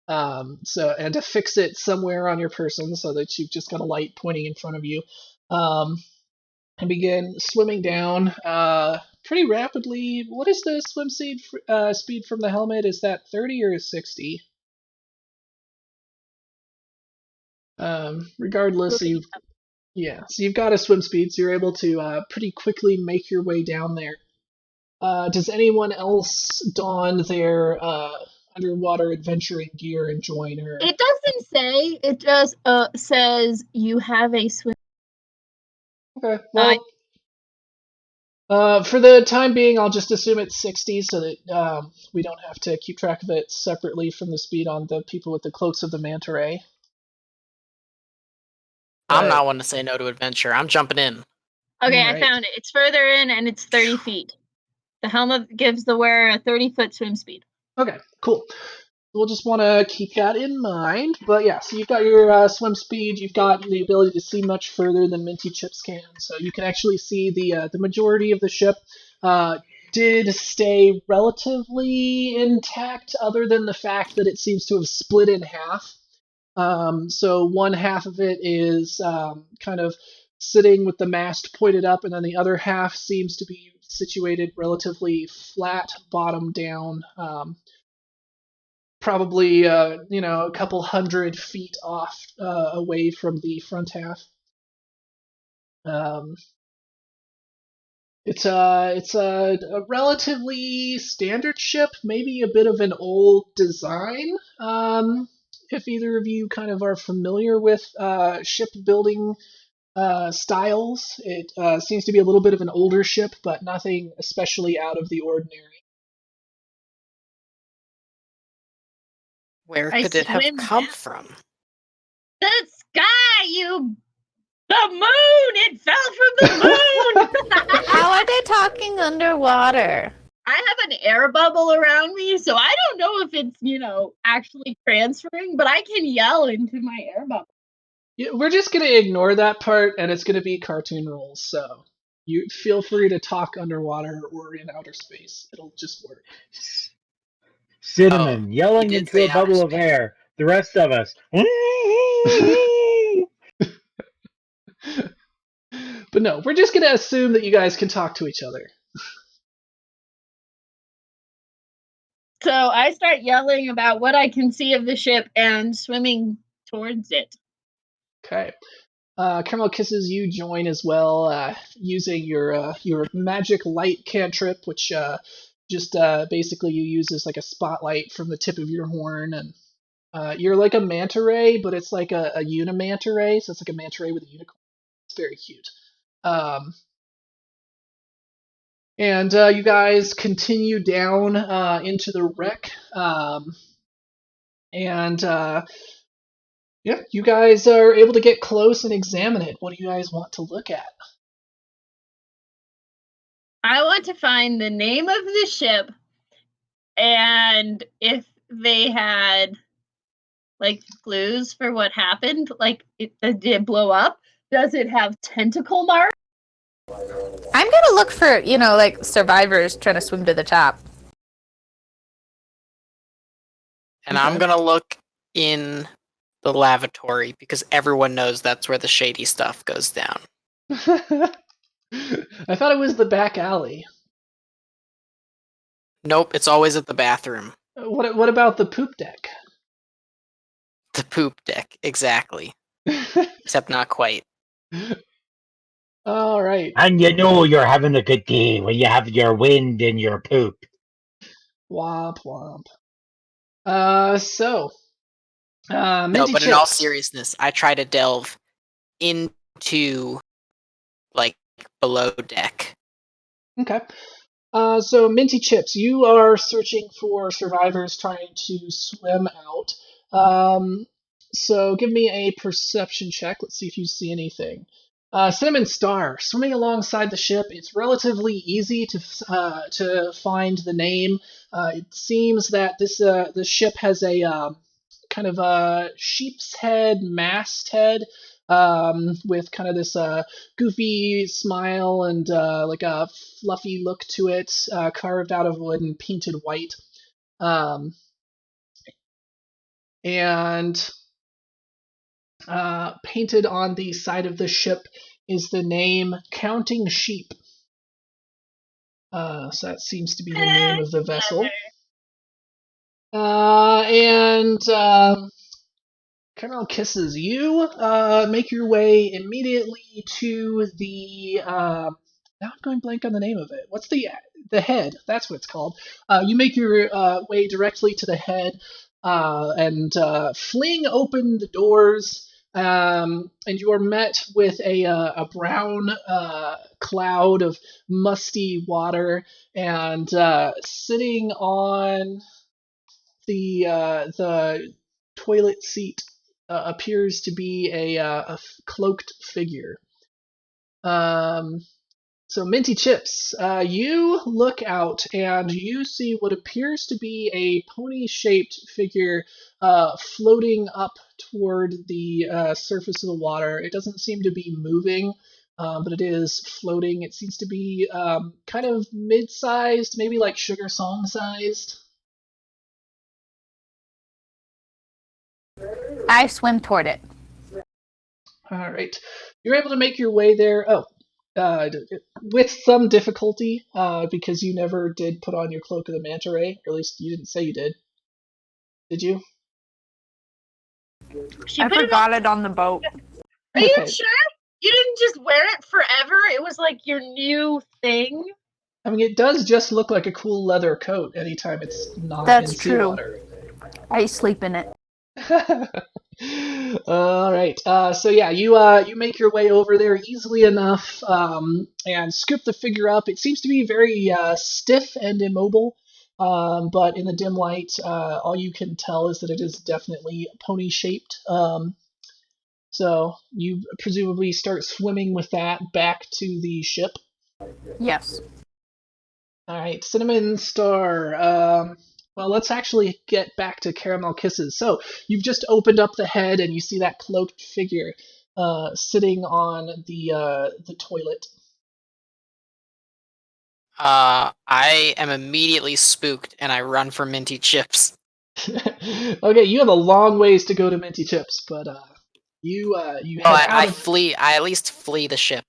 And to fix it somewhere on your person so that you've just got a light pointing in front of you, and begin swimming down pretty rapidly. What is the swim speed from the helmet? Is that 30 or 60? Regardless, so you've got a swim speed, so you're able to pretty quickly make your way down there. Does anyone else don their underwater adventuring gear and join her? It doesn't say. It just says you have a swim. Okay, well, for the time being, I'll just assume it's 60 so that we don't have to keep track of it separately from the speed on the people with the cloaks of the manta ray. I'm not one to say no to adventure. I'm jumping in. Okay, Alright. I found it. It's further in, and it's 30 feet. The helmet gives the wearer a 30-foot swim speed. Okay, cool. We'll just want to keep that in mind. But yeah, so you've got your swim speed, you've got the ability to see much further than Minty Chips can, so you can actually see the majority of the ship did stay relatively intact, other than the fact that it seems to have split in half. So one half of it is kind of sitting with the mast pointed up, and then the other half seems to be situated relatively flat, bottom down, probably a couple 100 feet off away from the front half. Um, it's a relatively standard ship, maybe a bit of an old design. If either of you kind of are familiar with shipbuilding styles, it seems to be a little bit of an older ship, but nothing especially out of the ordinary. Where I could it have swim come down. from? The sky, the moon! It fell from the moon! How are they talking underwater? I have an air bubble around me, so I don't know if it's, actually transferring, but I can yell into my air bubble. Yeah, we're just gonna ignore that part, and it's gonna be cartoon rules. So you feel free to talk underwater or in outer space. It'll just work. Cinnamon You yelling did into say a outer bubble of space. air. The rest of us. But no, we're just gonna assume that you guys can talk to each other. So I start yelling about what I can see of the ship and swimming towards it. Okay. Caramel Kisses, you join as well, using your magic light cantrip, which just basically you use as like a spotlight from the tip of your horn, and you're like a manta ray, but it's like a unimanta ray, so it's like a manta ray with a unicorn. It's very cute. And you guys continue down into the wreck, and yeah, you guys are able to get close and examine it. What do you guys want to look at? I want to find the name of the ship and if they had like clues for what happened. Like, did it blow up? Does it have tentacle marks? I'm gonna look for, like survivors trying to swim to the top. And Okay. I'm gonna look in the lavatory because everyone knows that's where the shady stuff goes down. I thought it was the back alley. Nope, it's always at the bathroom. What about the poop deck? The poop deck, exactly. Except not quite. All right. And you know you're having a good day when you have your wind and your poop. Womp womp. So, No, Minty but in all Chips. seriousness, I try to delve into like below deck. Okay. So Minty Chips, you are searching for survivors trying to swim out. So give me a perception check. Let's see if you see anything. Cinnamon Star, swimming alongside the ship. It's relatively easy to find the name. It seems that the ship has a kind of a sheep's head masthead with kind of this goofy smile and like a fluffy look to it, carved out of wood and painted white. And painted on the side of the ship is the name Counting Sheep. So that seems to be the name of the vessel. And Caramel Kisses, you make your way immediately to the. Now I'm going blank on the name of it. What's the head? That's what it's called. You make your way directly to the head and fling open the doors, and you are met with a brown cloud of musty water, and sitting on the toilet seat appears to be a cloaked figure. Um, so Minty Chips, you look out and you see what appears to be a pony-shaped figure floating up toward the surface of the water. It doesn't seem to be moving, but it is floating. It seems to be kind of mid-sized, maybe like Sugar Song-sized. I swim toward it. All right. You're able to make your way there. Oh, with some difficulty, because you never did put on your cloak of the manta ray, or at least you didn't say you did. Did you? She I put it on. forgot it on the boat. Are you Okay. sure? You didn't just wear it forever? It was like your new thing? I mean, it does just look like a cool leather coat anytime it's not That's in true. seawater. I sleep in it. All right. So yeah, you make your way over there easily enough, and scoop the figure up. It seems to be very stiff and immobile, but in the dim light, all you can tell is that it is definitely pony shaped. So you presumably start swimming with that back to the ship. Yes. All right, Cinnamon Star. Well, let's actually get back to Caramel Kisses. So you've just opened up the head, and you see that cloaked figure sitting on the toilet. I am immediately spooked, and I run for minty chips. Okay, you have a long ways to go to Minty Chips, but you Well, head out I of. flee. I at least flee the ship.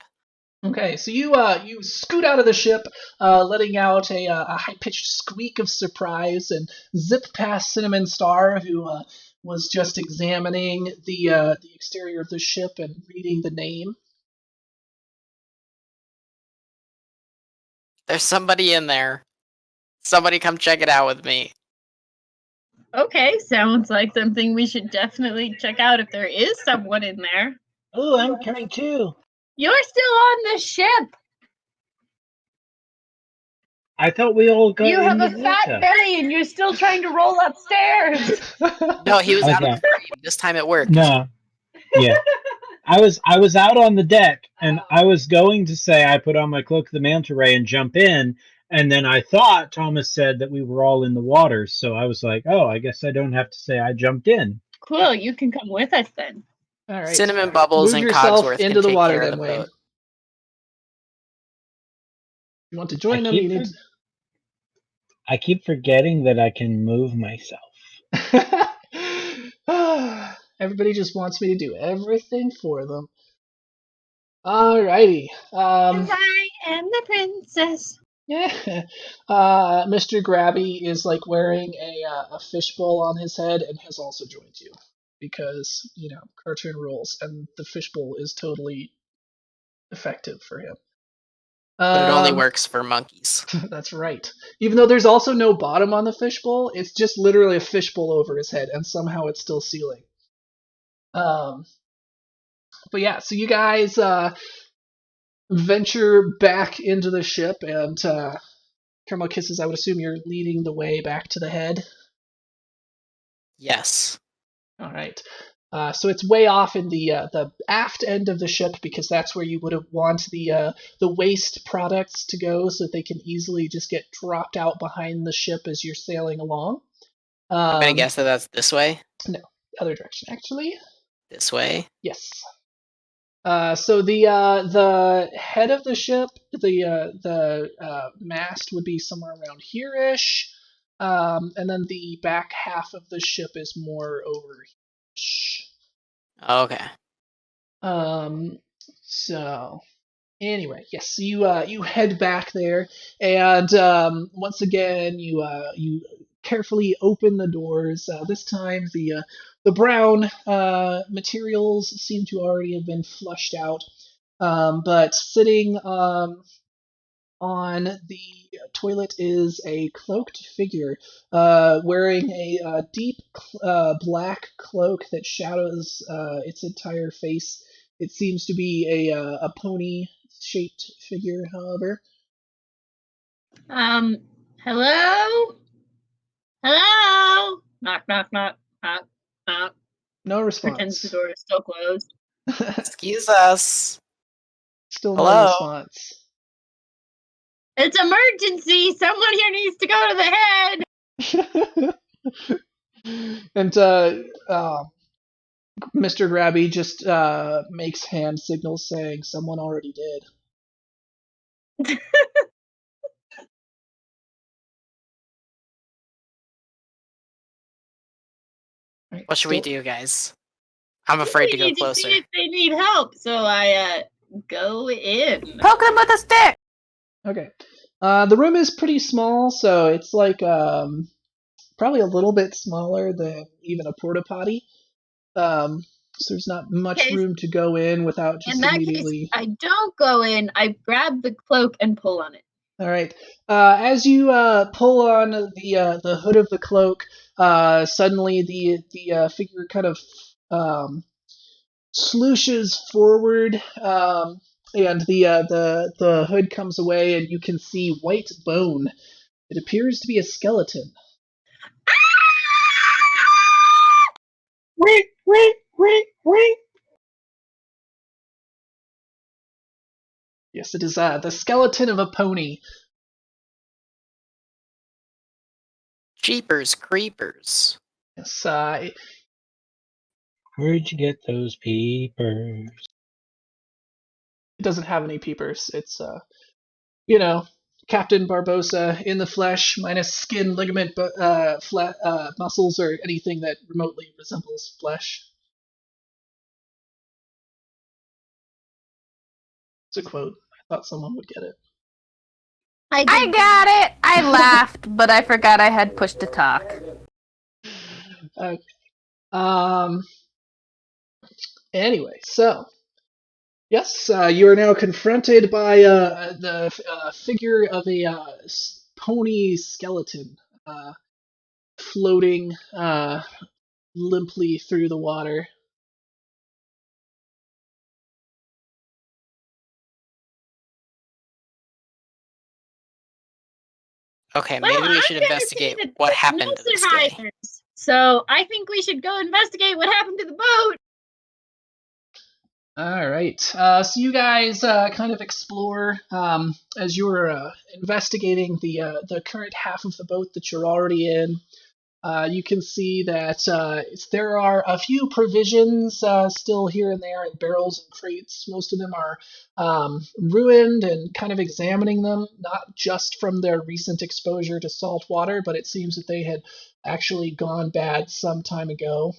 Okay, so you scoot out of the ship, letting out a high pitched squeak of surprise, and zip past Cinnamon Star, who was just examining the exterior of the ship and reading the name. There's somebody in there. Somebody come check it out with me. Okay, sounds like something we should definitely check out if there is someone in there. Oh, I'm coming too. You're still on the ship. I thought we all got You in have the a fat water. belly and you're still trying to roll upstairs. No, he was out of Okay. the frame. This time it worked. No. Yeah. I was out on the deck, and I was going to say I put on my cloak of the manta ray and jump in, and then I thought Thomas said that we were all in the water, so I was like, oh, I guess I don't have to say I jumped in. Cool, you can come with us then. All right, Cinnamon Bubbles move and yourself Cogsworth into can the take water care of then, the Wayne. boat. You want to I join them? You need. keep forgetting that I can move myself. Everybody just wants me to do everything for them. Alrighty. I am the princess. Yeah. Mr. Grabby is like wearing a fishbowl on his head and has also joined you because cartoon rules, and the fishbowl is totally effective for him. But it only works for monkeys. That's right. Even though there's also no bottom on the fishbowl, it's just literally a fishbowl over his head, and somehow it's still sealing. But yeah, so you guys venture back into the ship, and Caramel Kisses, I would assume you're leading the way back to the head. Yes. All right. So it's way off in the aft end of the ship because that's where you would have want the waste products to go, so that they can easily just get dropped out behind the ship as you're sailing along. I'm gonna guess that that's this way. No, other direction actually. This way. Yes. So the head of the ship, the mast would be somewhere around here-ish, and then the back half of the ship is more over-ish. Okay. So anyway, yes, you head back there, and once again you carefully open the doors. This time the brown materials seem to already have been flushed out, but sitting on the toilet is a cloaked figure wearing a deep black cloak that shadows its entire face. It seems to be a pony-shaped figure, however. Hello? Hello? Knock, knock, knock, knock, knock. No Pretends the response. door is still closed. Excuse us. Still no Hello? response. It's emergency! Someone here needs to go to the head! And Mr. Grabby just makes hand signals saying someone already did. Right, What should we still- do, guys? I'm afraid to We go need to see closer. if they need help. So I go in. Poke him with a stick. Okay. The room is pretty small, so it's like probably a little bit smaller than even a porta potty. So there's not much Okay. room to go in without just In that immediately. case, I don't go in. I grab the cloak and pull on it. All right. As you pull on the hood of the cloak, suddenly the figure kind of slooshes forward, and the hood comes away, and you can see white bone. It appears to be a skeleton. Wait, wait, wait, wait. Yes, it is the skeleton of a pony. Jeepers creepers. Yes, Where'd you get those peepers? it doesn't have any peepers. It's you know, Captain Barbosa in the flesh, minus skin, ligament, muscles, or anything that remotely resembles flesh. It's a quote. I thought someone would get it. I got it. I laughed, but I forgot I had push to talk. Um. Anyway, so yes, you are now confronted by the figure of a pony skeleton floating limply through the water. Okay, Well, maybe we I'm should gonna investigate say that what there's happened no to this guy. survivors. So I think we should go investigate what happened to the boat. All right. So you guys kind of explore as you're investigating the current half of the boat that you're already in. You can see that there are a few provisions still here and there in barrels and crates. Most of them are ruined, and kind of examining them, not just from their recent exposure to salt water, but it seems that they had actually gone bad some time ago.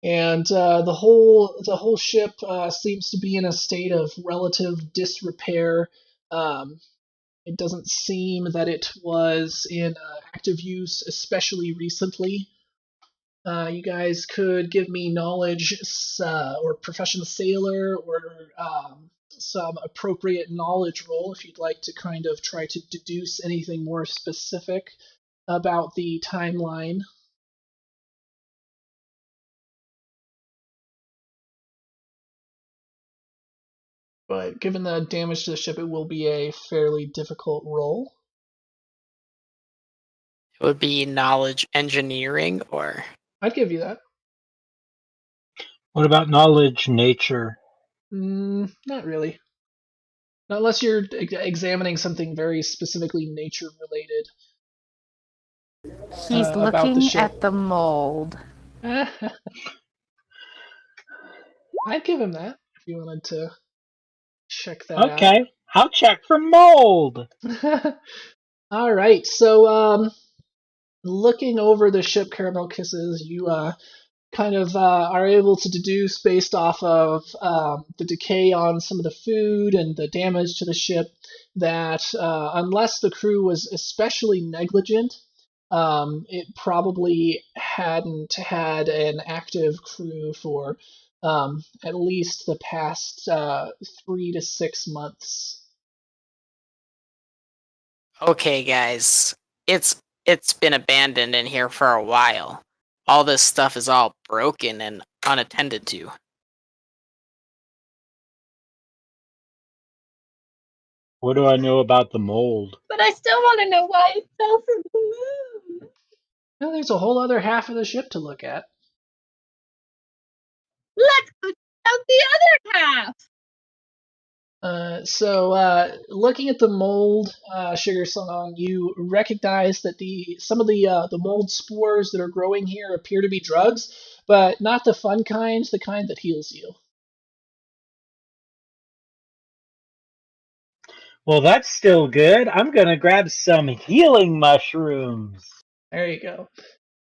And the whole ship seems to be in a state of relative disrepair. Um, it doesn't seem that it was in active use, especially recently. You guys could give me knowledge or profession sailor or some appropriate knowledge roll if you'd like to kind of try to deduce anything more specific about the timeline. But given the damage to the ship, it will be a fairly difficult roll. It would be knowledge engineering or I'd give you that. What about knowledge nature? Not really. Not unless you're examining something very specifically nature related He's about the looking ship. at the mold. I'd give him that if you wanted to check that Okay, I'll check for mold. out. All right. So, looking over the ship, Caramel Kisses, you kind of are able to deduce based off of the decay on some of the food and the damage to the ship that unless the crew was especially negligent, it probably hadn't had an active crew for at least the past 3 to 6 months. okay, guys. It's been abandoned in here for a while. All this stuff is all broken and unattended to. What do I know about the mold? But I still want to know why it fell from the moon. Now, there's a whole other half of the ship to look at. Let's go check out the other half. So, looking at the mold, Sugar Song, you recognize that some of the mold spores that are growing here appear to be drugs, but not the fun kind, the kind that heals you. Well, that's still good. I'm gonna grab some healing mushrooms. There you go.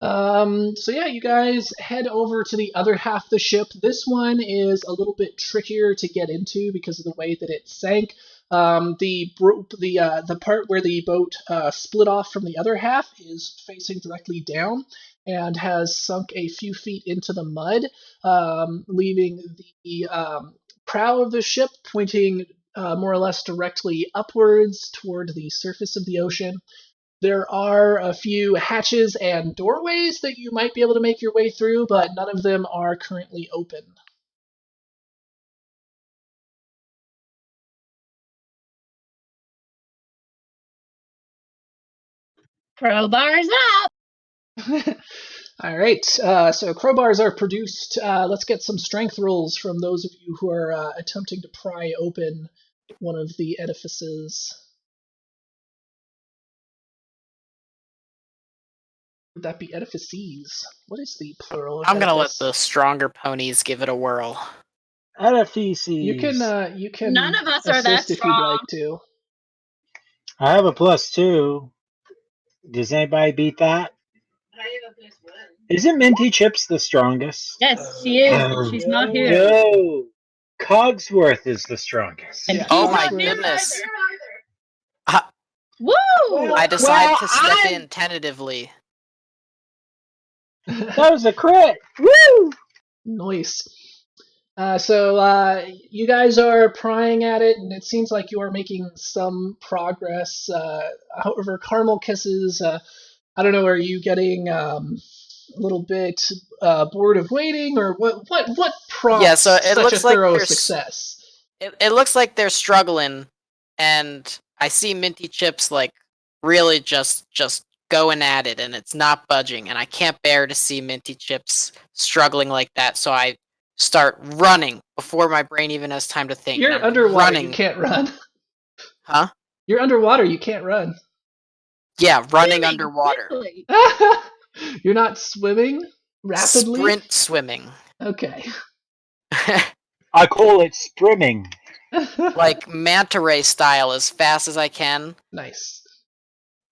So yeah, you guys head over to the other half of the ship. This one is a little bit trickier to get into because of the way that it sank. The part where the boat split off from the other half is facing directly down and has sunk a few feet into the mud, leaving the prow of the ship pointing more or less directly upwards toward the surface of the ocean. There are a few hatches and doorways that you might be able to make your way through, but none of them are currently open. Crowbars up! All right, so crowbars are produced. Let's get some strength rolls from those of you who are attempting to pry open one of the edifices. Would that be edifices? What is the plural of I'm gonna let edifice? the stronger ponies give it a whirl. Edifices. You can None of us are that assist if you'd strong. like to. I have a +2. Does anybody beat that? Isn't Minty Chips the strongest? Yes, she is, but she's not here. No. Cogsworth is the strongest. And Yeah, he's Oh my not here goodness. either. Woo! I decide Well, to step in tentatively. That was a crit. Woo! Nice. So you guys are prying at it, and it seems like you are making some progress. However, Caramel Kisses, I don't know, are you getting a little bit bored of waiting, or what prompts Yeah, so it such a looks like thorough there's success? it looks like they're struggling, and I see Minty Chips like really just going at it, and it's not budging, and I can't bear to see Minty Chips struggling like that, so I start running before my brain even has time to think. And You're I'm underwater, you running, can't run. huh? You're underwater, you can't run. Yeah, running Swimming underwater. quickly. You're not swimming rapidly? Sprint swimming. Okay. I call it sprimming. Like manta ray style as fast as I can. Nice.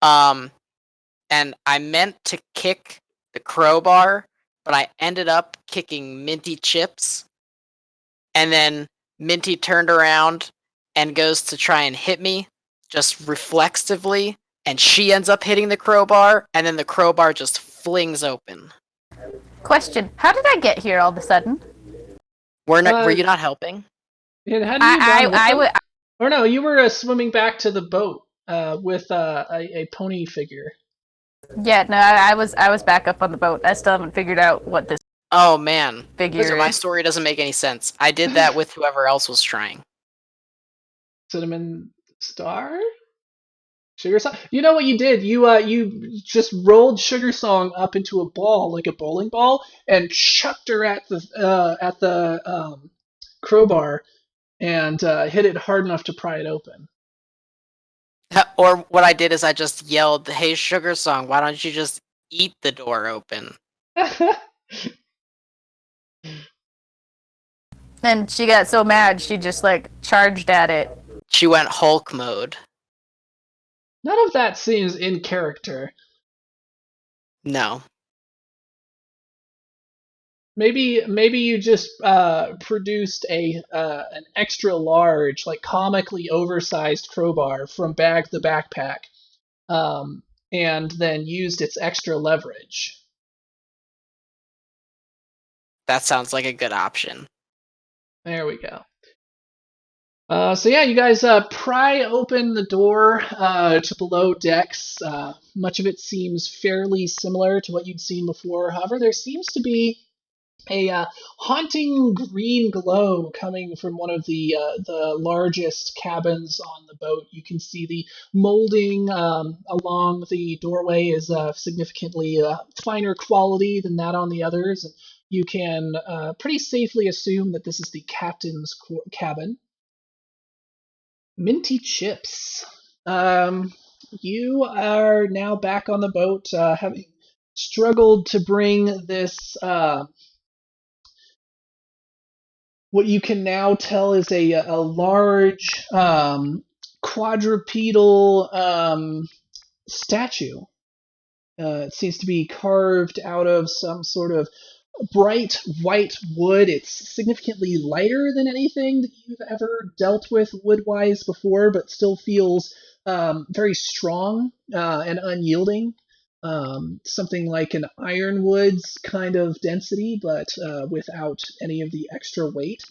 And I meant to kick the crowbar, but I ended up kicking Minty Chips. And then Minty turned around and goes to try and hit me, just reflexively, and she ends up hitting the crowbar, and then the crowbar just flings open. Question: how did I get here all of a sudden? Were you not helping? And hadn't you gone with I them? would. Or no, you were swimming back to the boat with a pony figure. Yeah, no, I was back up on the boat. I still haven't figured out what this Oh man. figure So my is. story doesn't make any sense. I did that with whoever else was trying. Cinnamon Star? Sugar Song? You know what you did? You just rolled Sugar Song up into a ball, like a bowling ball, and chucked her at the crowbar and hit it hard enough to pry it open. Or what I did is I just yelled, "Hey, Sugar Song, why don't you just eat the door open?" And she got so mad, she just like charged at it. She went Hulk mode. None of that seems in character. No. Maybe you just produced an extra large, like comically oversized crowbar from Bag the Backpack, and then used its extra leverage. That sounds like a good option. There we go. So yeah, you guys pry open the door to below decks. Much of it seems fairly similar to what you'd seen before. However, there seems to be a haunting green glow coming from one of the largest cabins on the boat. You can see the molding along the doorway is significantly finer quality than that on the others. And you can pretty safely assume that this is the captain's cabin. Minty Chips. You are now back on the boat, having struggled to bring this what you can now tell is a large quadrupedal statue It seems to be carved out of some sort of bright white wood. It's significantly lighter than anything that you've ever dealt with wood-wise before, but still feels very strong and unyielding. Something like an ironwood's kind of density, but without any of the extra weight.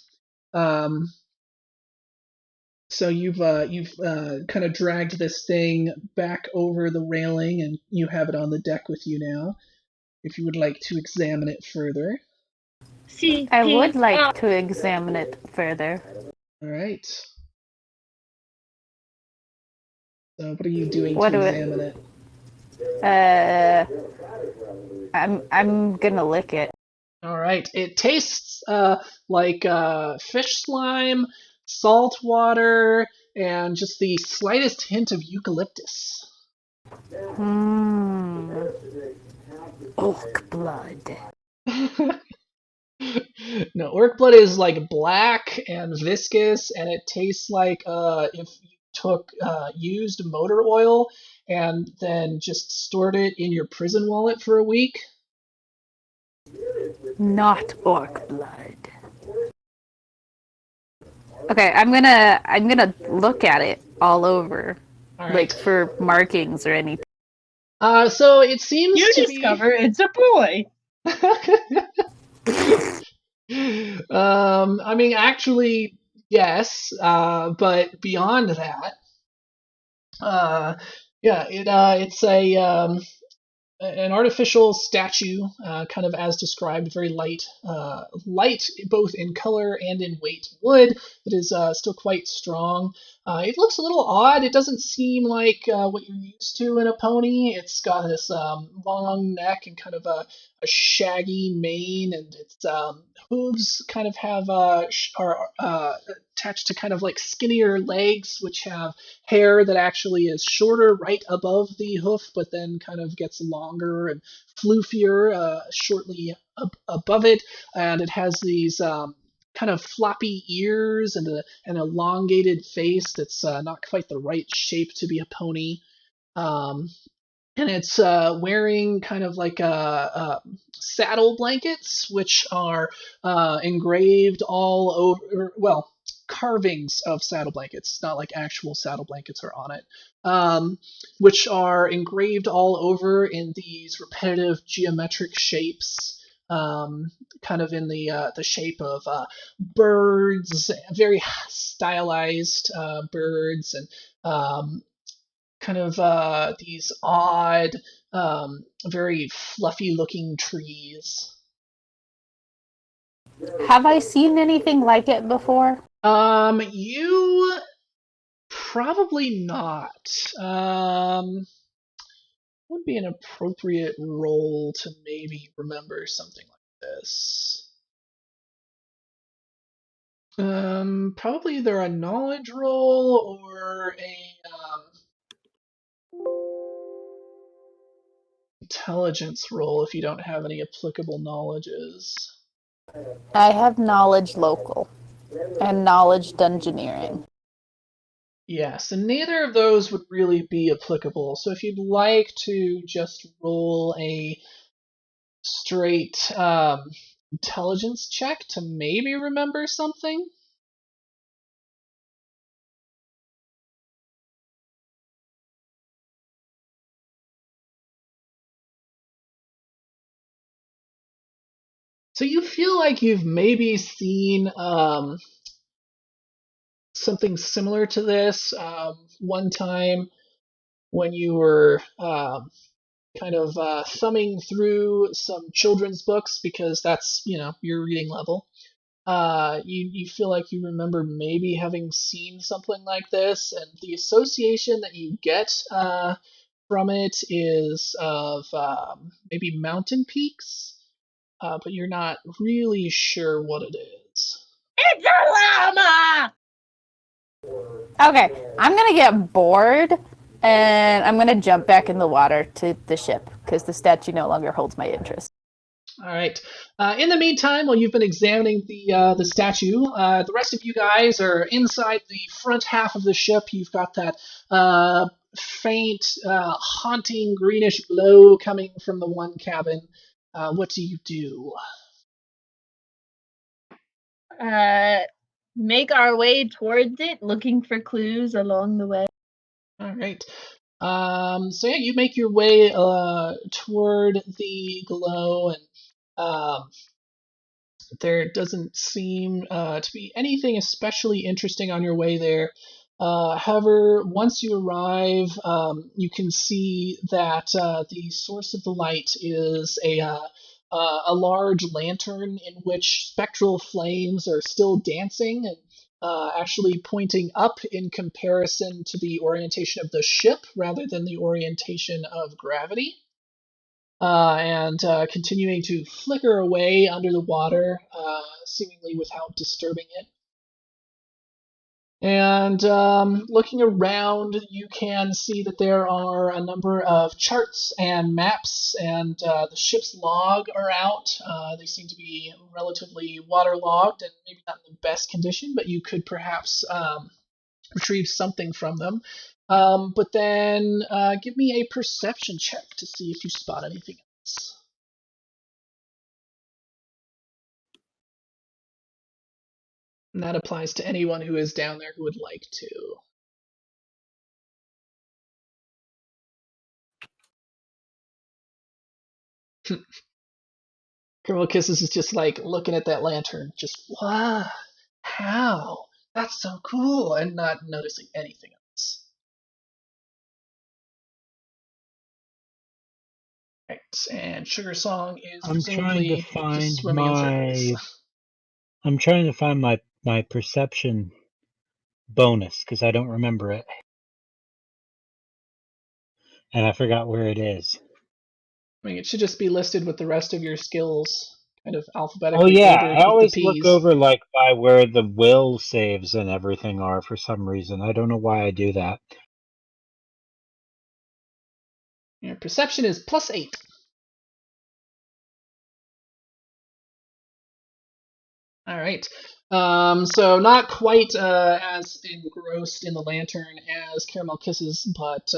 So you've kind of dragged this thing back over the railing, and you have it on the deck with you now. If you would like to examine it further. I would like to examine it further. All right. So what are you doing What to do examine it? I'm gonna lick it. All right. It tastes like fish slime, salt water, and just the slightest hint of eucalyptus. Orc blood. No, orc blood is like black and viscous, and it tastes like if you took used motor oil and then just stored it in your prison wallet for a week. Not orc blood. Okay, I'm gonna look at it all over, All right. like for markings or anything. So it seems You to discover it's a boy. I mean, actually, yes, but beyond that, yeah, it's an artificial statue, kind of as described, very light both in color and in weight wood, that is still quite strong. It looks a little odd. It doesn't seem like what you're used to in a pony. It's got this long neck and kind of a shaggy mane, and its hooves kind of have are attached to kind of like skinnier legs, which have hair that actually is shorter right above the hoof, but then kind of gets longer and floofier shortly above it, and it has these kind of floppy ears and an elongated face that's not quite the right shape to be a pony. Um, and it's wearing kind of like saddle blankets, which are engraved all over. Well, carvings of saddle blankets, not like actual saddle blankets are on it, which are engraved all over in these repetitive geometric shapes. Kind of in the shape of birds, very stylized birds, and kind of these odd, very fluffy looking trees. Have I seen anything like it before? You probably not. Would be an appropriate role to maybe remember something like this. Probably either a knowledge roll or a intelligence roll if you don't have any applicable knowledges. I have knowledge local and knowledge dungeoneering. Yes, and neither of those would really be applicable. So if you'd like to just roll a straight intelligence check to maybe remember something. So you feel like you've maybe seen something similar to this one time when you were kind of thumbing through some children's books, because that's, your reading level. You feel like you remember maybe having seen something like this, and the association that you get from it is of maybe mountain peaks, but you're not really sure what it is. It's a llama! Okay, I'm gonna get bored and I'm gonna jump back in the water to the ship because the statue no longer holds my interest. All right. In the meantime, while you've been examining the statue, the rest of you guys are inside the front half of the ship. You've got that faint, haunting greenish glow coming from the one cabin. What do you do? Make our way towards it, looking for clues along the way. All right. So yeah, you make your way toward the glow, and there doesn't seem to be anything especially interesting on your way there. However, once you arrive, you can see that the source of the light is a large lantern in which spectral flames are still dancing and actually pointing up in comparison to the orientation of the ship rather than the orientation of gravity. And continuing to flicker away under the water, seemingly without disturbing it. And looking around, you can see that there are a number of charts and maps, and the ship's log are out. They seem to be relatively waterlogged and maybe not in the best condition, but you could perhaps retrieve something from them. But then give me a perception check to see if you spot anything else. And that applies to anyone who is down there who would like to. Colonel Kisses is just like looking at that lantern, just, wow, how? That's so cool, and not noticing anything else. Right, and Sugar Song is I'm trying to presumably find just swimming in circles. I'm trying to find my perception bonus because I don't remember it, and I forgot where it is. I mean, it should just be listed with the rest of your skills, kind of Oh alphabetically yeah, ordered I with the always look P's. over like by where the will saves and everything are for some reason. I don't know why I do that. Your perception is +8. All right. So not quite as engrossed in the lantern as Caramel Kisses, but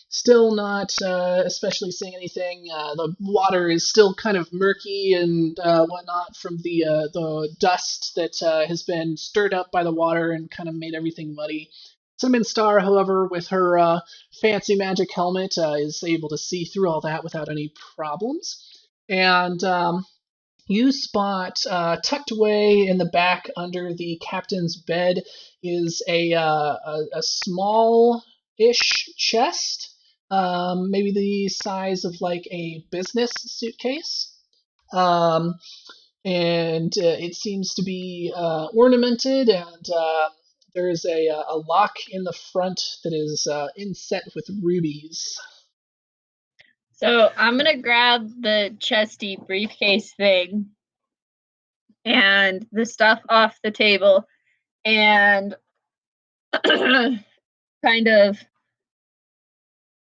still not especially seeing anything. The water is still kind of murky and whatnot from the dust that has been stirred up by the water and kind of made everything muddy. Cinnamon Star, however, with her fancy magic helmet, is able to see through all that without any problems. And you spot tucked away in the back under the captain's bed is a small-ish chest, maybe the size of like a business suitcase. Um, and it seems to be ornamented, and there is a lock in the front that is inset with rubies. So I'm gonna grab the chesty briefcase thing and the stuff off the table and kind of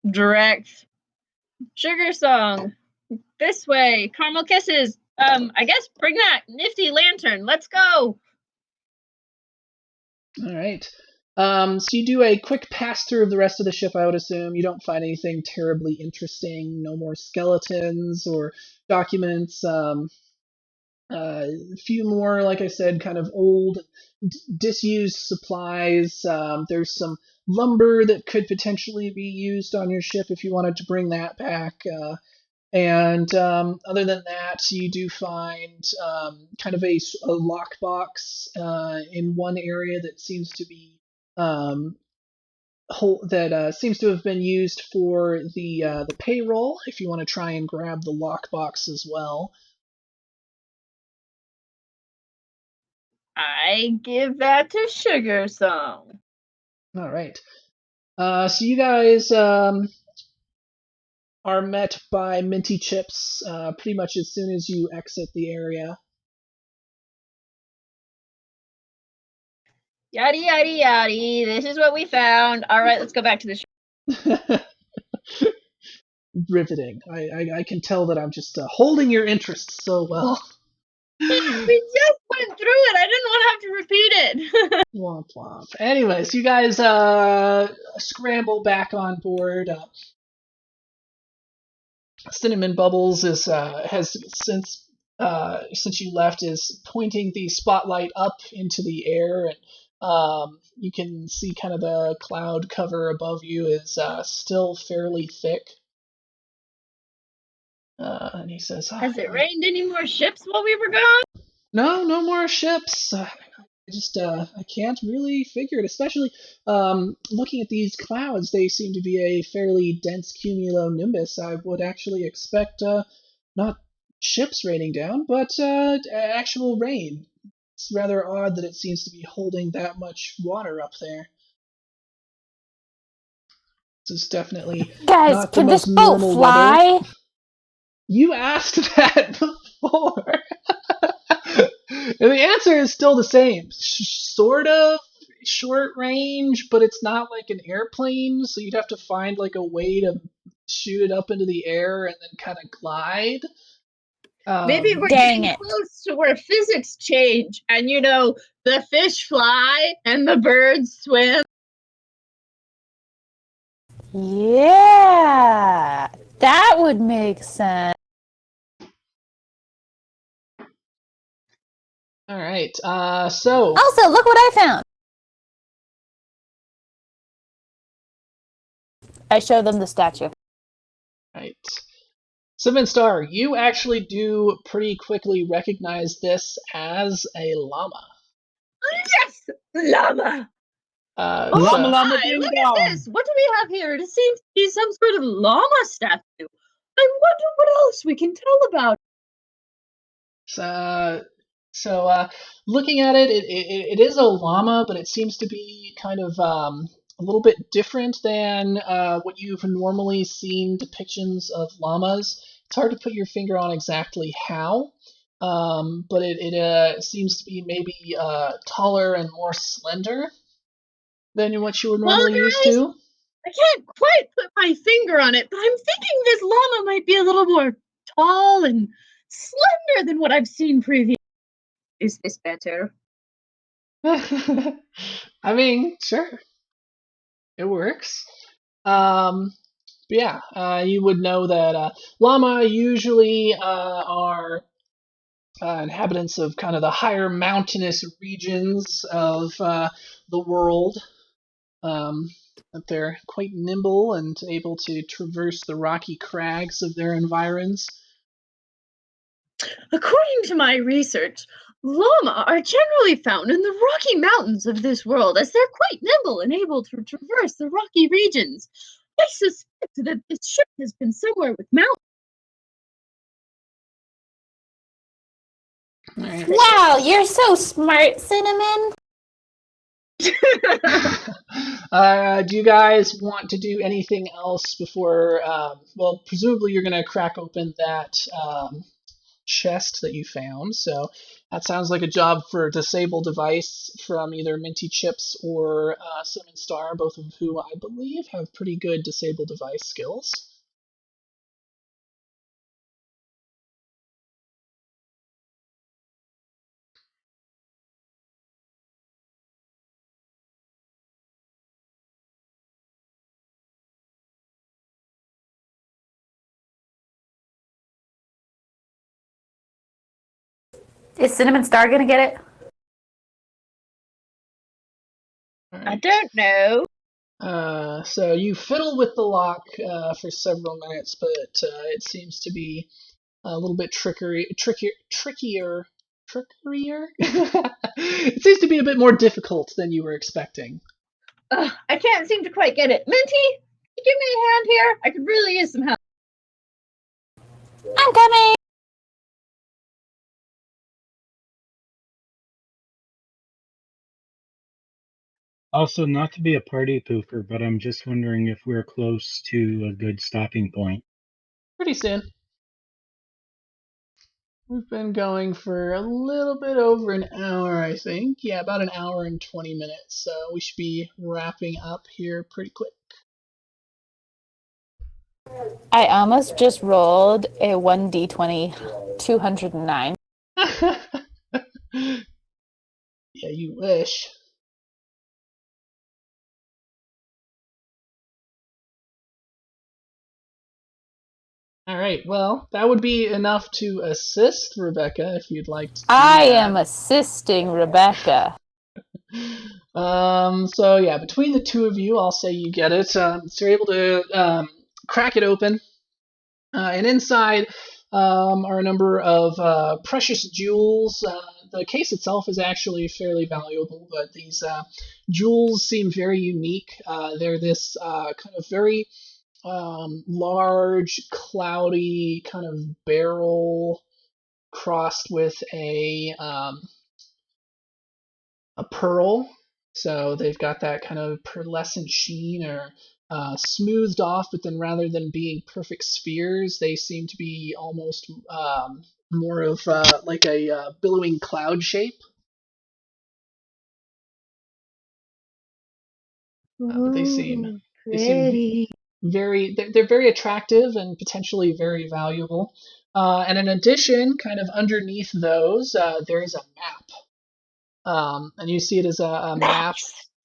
direct Sugar Song this way. Caramel Kisses. I guess bring that nifty lantern. Let's go. All right. So you do a quick pass through of the rest of the ship, I would assume. You don't find anything terribly interesting. No more skeletons or documents. A few more, like I said, kind of old, disused supplies. There's some lumber that could potentially be used on your ship if you wanted to bring that back. And other than that, you do find kind of a lockbox in one area that seems to be seems to have been used for the payroll. If you want to try and grab the lockbox as well. I give that to Sugar Song. All right. So you guys are met by Minty Chips pretty much as soon as you exit the area. Yaddy yaddy yaddy. This is what we found. All right, let's go back to the show. Riveting. I can tell that I'm just holding your interest so well. We just went through it. I didn't want to have to repeat it. Womp womp. Anyways, you guys scramble back on board. Cinnamon Bubbles is has since you left is pointing the spotlight up into the air, and you can see kind of the cloud cover above you is still fairly thick. And he says, Has it rained any more ships while we were gone? No more ships. I can't really figure it, especially looking at these clouds. They seem to be a fairly dense cumulonimbus. I would actually expect not ships raining down, but actual rain. It's rather odd that it seems to be holding that much water up there. This is definitely Guys, not the can most this boat normal fly? weather. You asked that before. And the answer is still the same. Sort of short range, but it's not like an airplane, so you'd have to find like a way to shoot it up into the air and then kind of glide. Maybe we're Dang getting it. close to where physics change, and the fish fly and the birds swim. Yeah, that would make sense. All right. So Also, look what I found. I show them the statue. right. Seven Star, you actually do pretty quickly recognize this as a llama. Yes, llama. So- Llama llama Hi, ding look dong. at this. What do we have here? It seems to be some sort of llama statue. I wonder what else we can tell about it. So looking at it, it is a llama, but it seems to be kind of a little bit different than what you've normally seen depictions of llamas. It's hard to put your finger on exactly how, but it seems to be maybe taller and more slender than what you were normally used guys, to. I can't quite put my finger on it, but I'm thinking this llama might be a little more tall and slender than what I've seen previously. Is this better? I mean, sure, it works. But yeah, you would know that llama usually are inhabitants of kind of the higher mountainous regions of the world. That they're quite nimble and able to traverse the rocky crags of their environs. According to my research, llama are generally found in the Rocky Mountains of this world, as they're quite nimble and able to traverse the rocky regions. I suspect that this ship has been somewhere with mountains. Right. Wow, you're so smart, Cinnamon. Do you guys want to do anything else before? Well, presumably you're going to crack open that chest that you found. So that sounds like a job for a disable device from either Minty Chips or Cinnamon Star, both of who I believe have pretty good disable device skills. Is Cinnamon Star gonna get it? I don't know. So you fiddle with the lock for several minutes, but it seems to be a little bit trickier. It seems to be a bit more difficult than you were expecting. I can't seem to quite get it. Minty, give me a hand here. I could really use some help. I'm coming. Also, not to be a party pooper, but I'm just wondering if we're close to a good stopping point. Pretty soon. We've been going for a little bit over an hour, I think. Yeah, about an hour and 20 minutes. So we should be wrapping up here pretty quick. I almost just rolled a 1d20 209. Yeah, you wish. All right, well, that would be enough to assist Rebecca if you'd like to do I that. am assisting Rebecca. So yeah, between the two of you, I'll say you get it. So you're able to crack it open, and inside are a number of precious jewels. The case itself is actually fairly valuable, but these jewels seem very unique. They're this kind of very large, cloudy kind of barrel crossed with a pearl. So they've got that kind of pearlescent sheen or smoothed off, but then rather than being perfect spheres, they seem to be almost more of like a billowing cloud shape. But they seem Pretty. they're very attractive and potentially very valuable. And in addition, kind of underneath those, there's a map. And you see it as a map.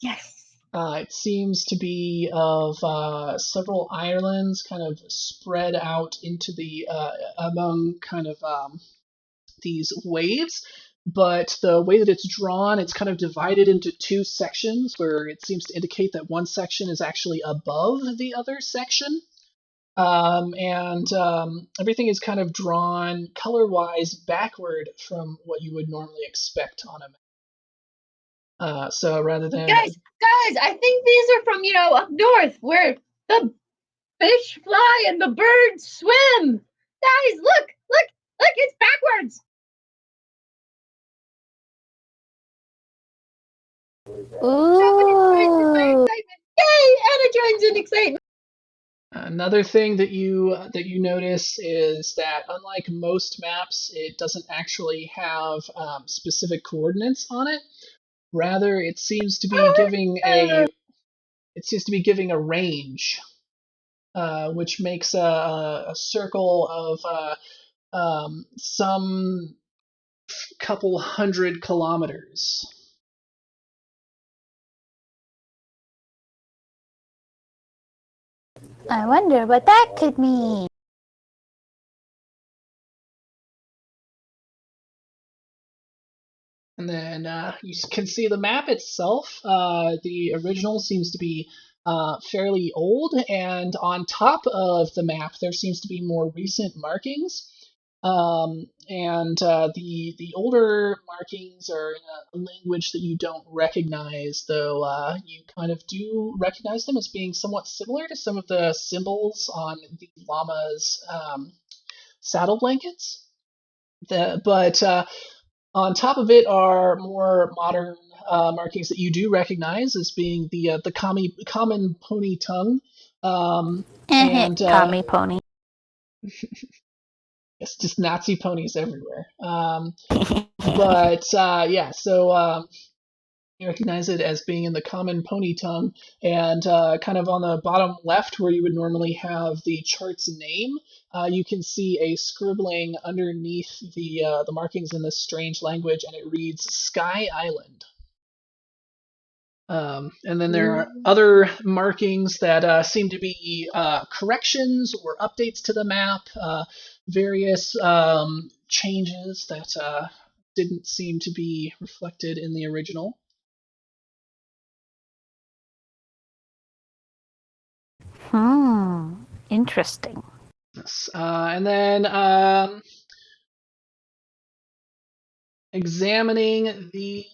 Yes. It seems to be of several islands, kind of spread out into the among kind of these waves. But the way that it's drawn, it's kind of divided into two sections, where it seems to indicate that one section is actually above the other section. And everything is kind of drawn color-wise backward from what you would normally expect on a map. So rather than Guys, I think these are from, up north where the fish fly and the birds swim. Guys, look, it's backwards. Ooh. Yay, Anna joins in excitement. another thing that you notice is that unlike most maps, it doesn't actually have specific coordinates on it. Rather, it seems to be giving a range, which makes a circle of some couple hundred kilometers. I wonder what that could mean. And then you can see the map itself. The original seems to be fairly old, and on top of the map, there seems to be more recent markings. And the older markings are in a language that you don't recognize, though you kind of do recognize them as being somewhat similar to some of the symbols on the llama's saddle blankets. But on top of it are more modern markings that you do recognize as being the common pony tongue, and Tommy Pony. it's just Nazi ponies everywhere. But yeah, so you recognize it as being in the common pony tongue, and kind of on the bottom left, where you would normally have the chart's name, you can see a scribbling underneath the markings in this strange language, and it reads Sky Island. And then there are other markings that seem to be corrections or updates to the map, various changes that didn't seem to be reflected in the original. Interesting. Yes. And then examining the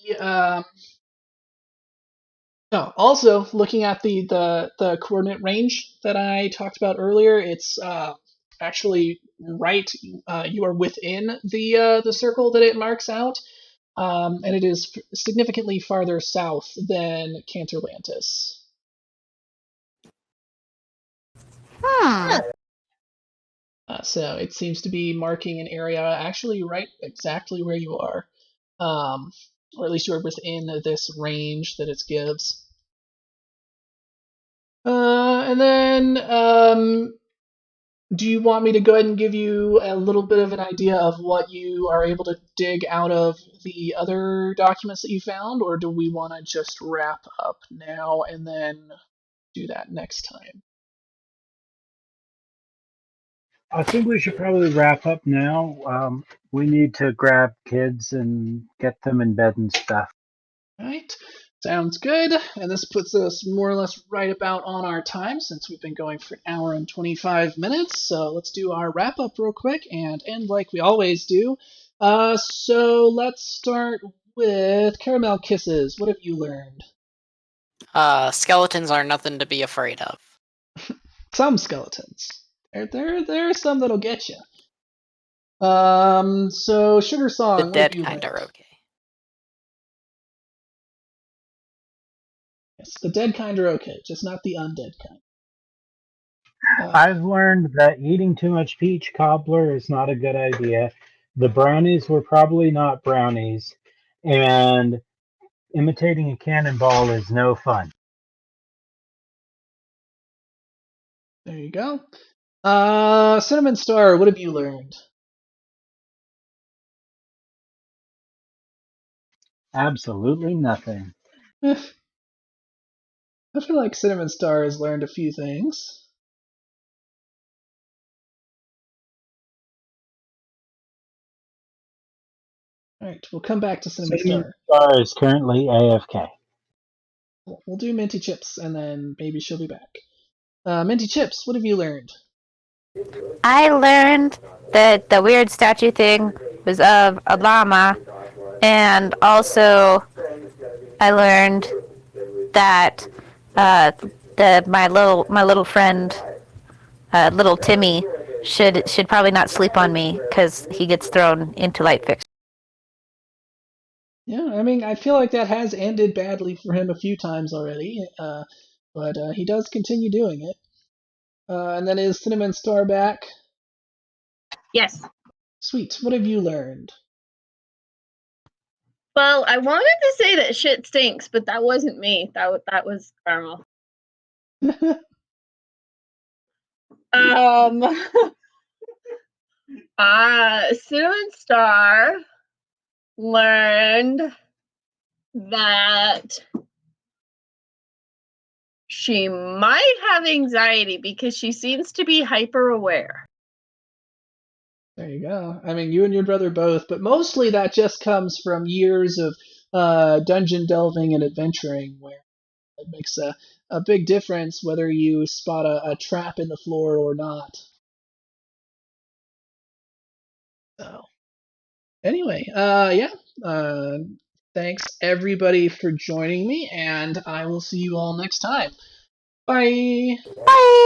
also looking at the coordinate range that I talked about earlier, it's actually right. You are within the circle that it marks out, and it is significantly farther south than Cantorlantis. So it seems to be marking an area actually right exactly where you are, or at least you are within this range that it gives. And then Do you want me to go ahead and give you a little bit of an idea of what you are able to dig out of the other documents that you found, or do we want to just wrap up now and then do that next time? I think we should probably wrap up now. We need to grab kids and get them in bed and stuff. Right. Sounds good. And this puts us more or less right about on our time since we've been going for an hour and 25 minutes. So let's do our wrap up real quick and end like we always do. So let's start with Caramel Kisses. What have you learned? Skeletons are nothing to be afraid of. Some skeletons. There are some that'll get you. So Sugar The Song, what have dead you kind learned? are okay. Yes, the dead kind are okay, just not the undead kind. I've learned that eating too much peach cobbler is not a good idea. The brownies were probably not brownies, and imitating a cannonball is no fun. There you go. Cinnamon Star, what have you learned? Absolutely nothing. I feel like Cinnamon Star has learned a few things. Alright, we'll come back to Cinnamon Cinnamon Star. Star is currently AFK. We'll do Minty Chips, and then maybe she'll be back. Minty Chips, what have you learned? I learned that the weird statue thing was of a llama, and also I learned that my little friend, little Timmy, should probably not sleep on me because he gets thrown into light fixtures. Yeah, I mean, I feel like that has ended badly for him a few times already, but he does continue doing it. And then is Cinnamon Star back? Yes. Sweet, what have you learned? Well, I wanted to say that shit stinks, but that wasn't me. That was Caramel. Um, Cinnamon Star learned that she might have anxiety because she seems to be hyper aware. There you go. I mean, you and your brother both, but mostly that just comes from years of dungeon delving and adventuring, where it makes a big difference whether you spot a trap in the floor or not. So, anyway, yeah. Uh, Thanks everybody for joining me, and I will see you all next time. Bye. Bye.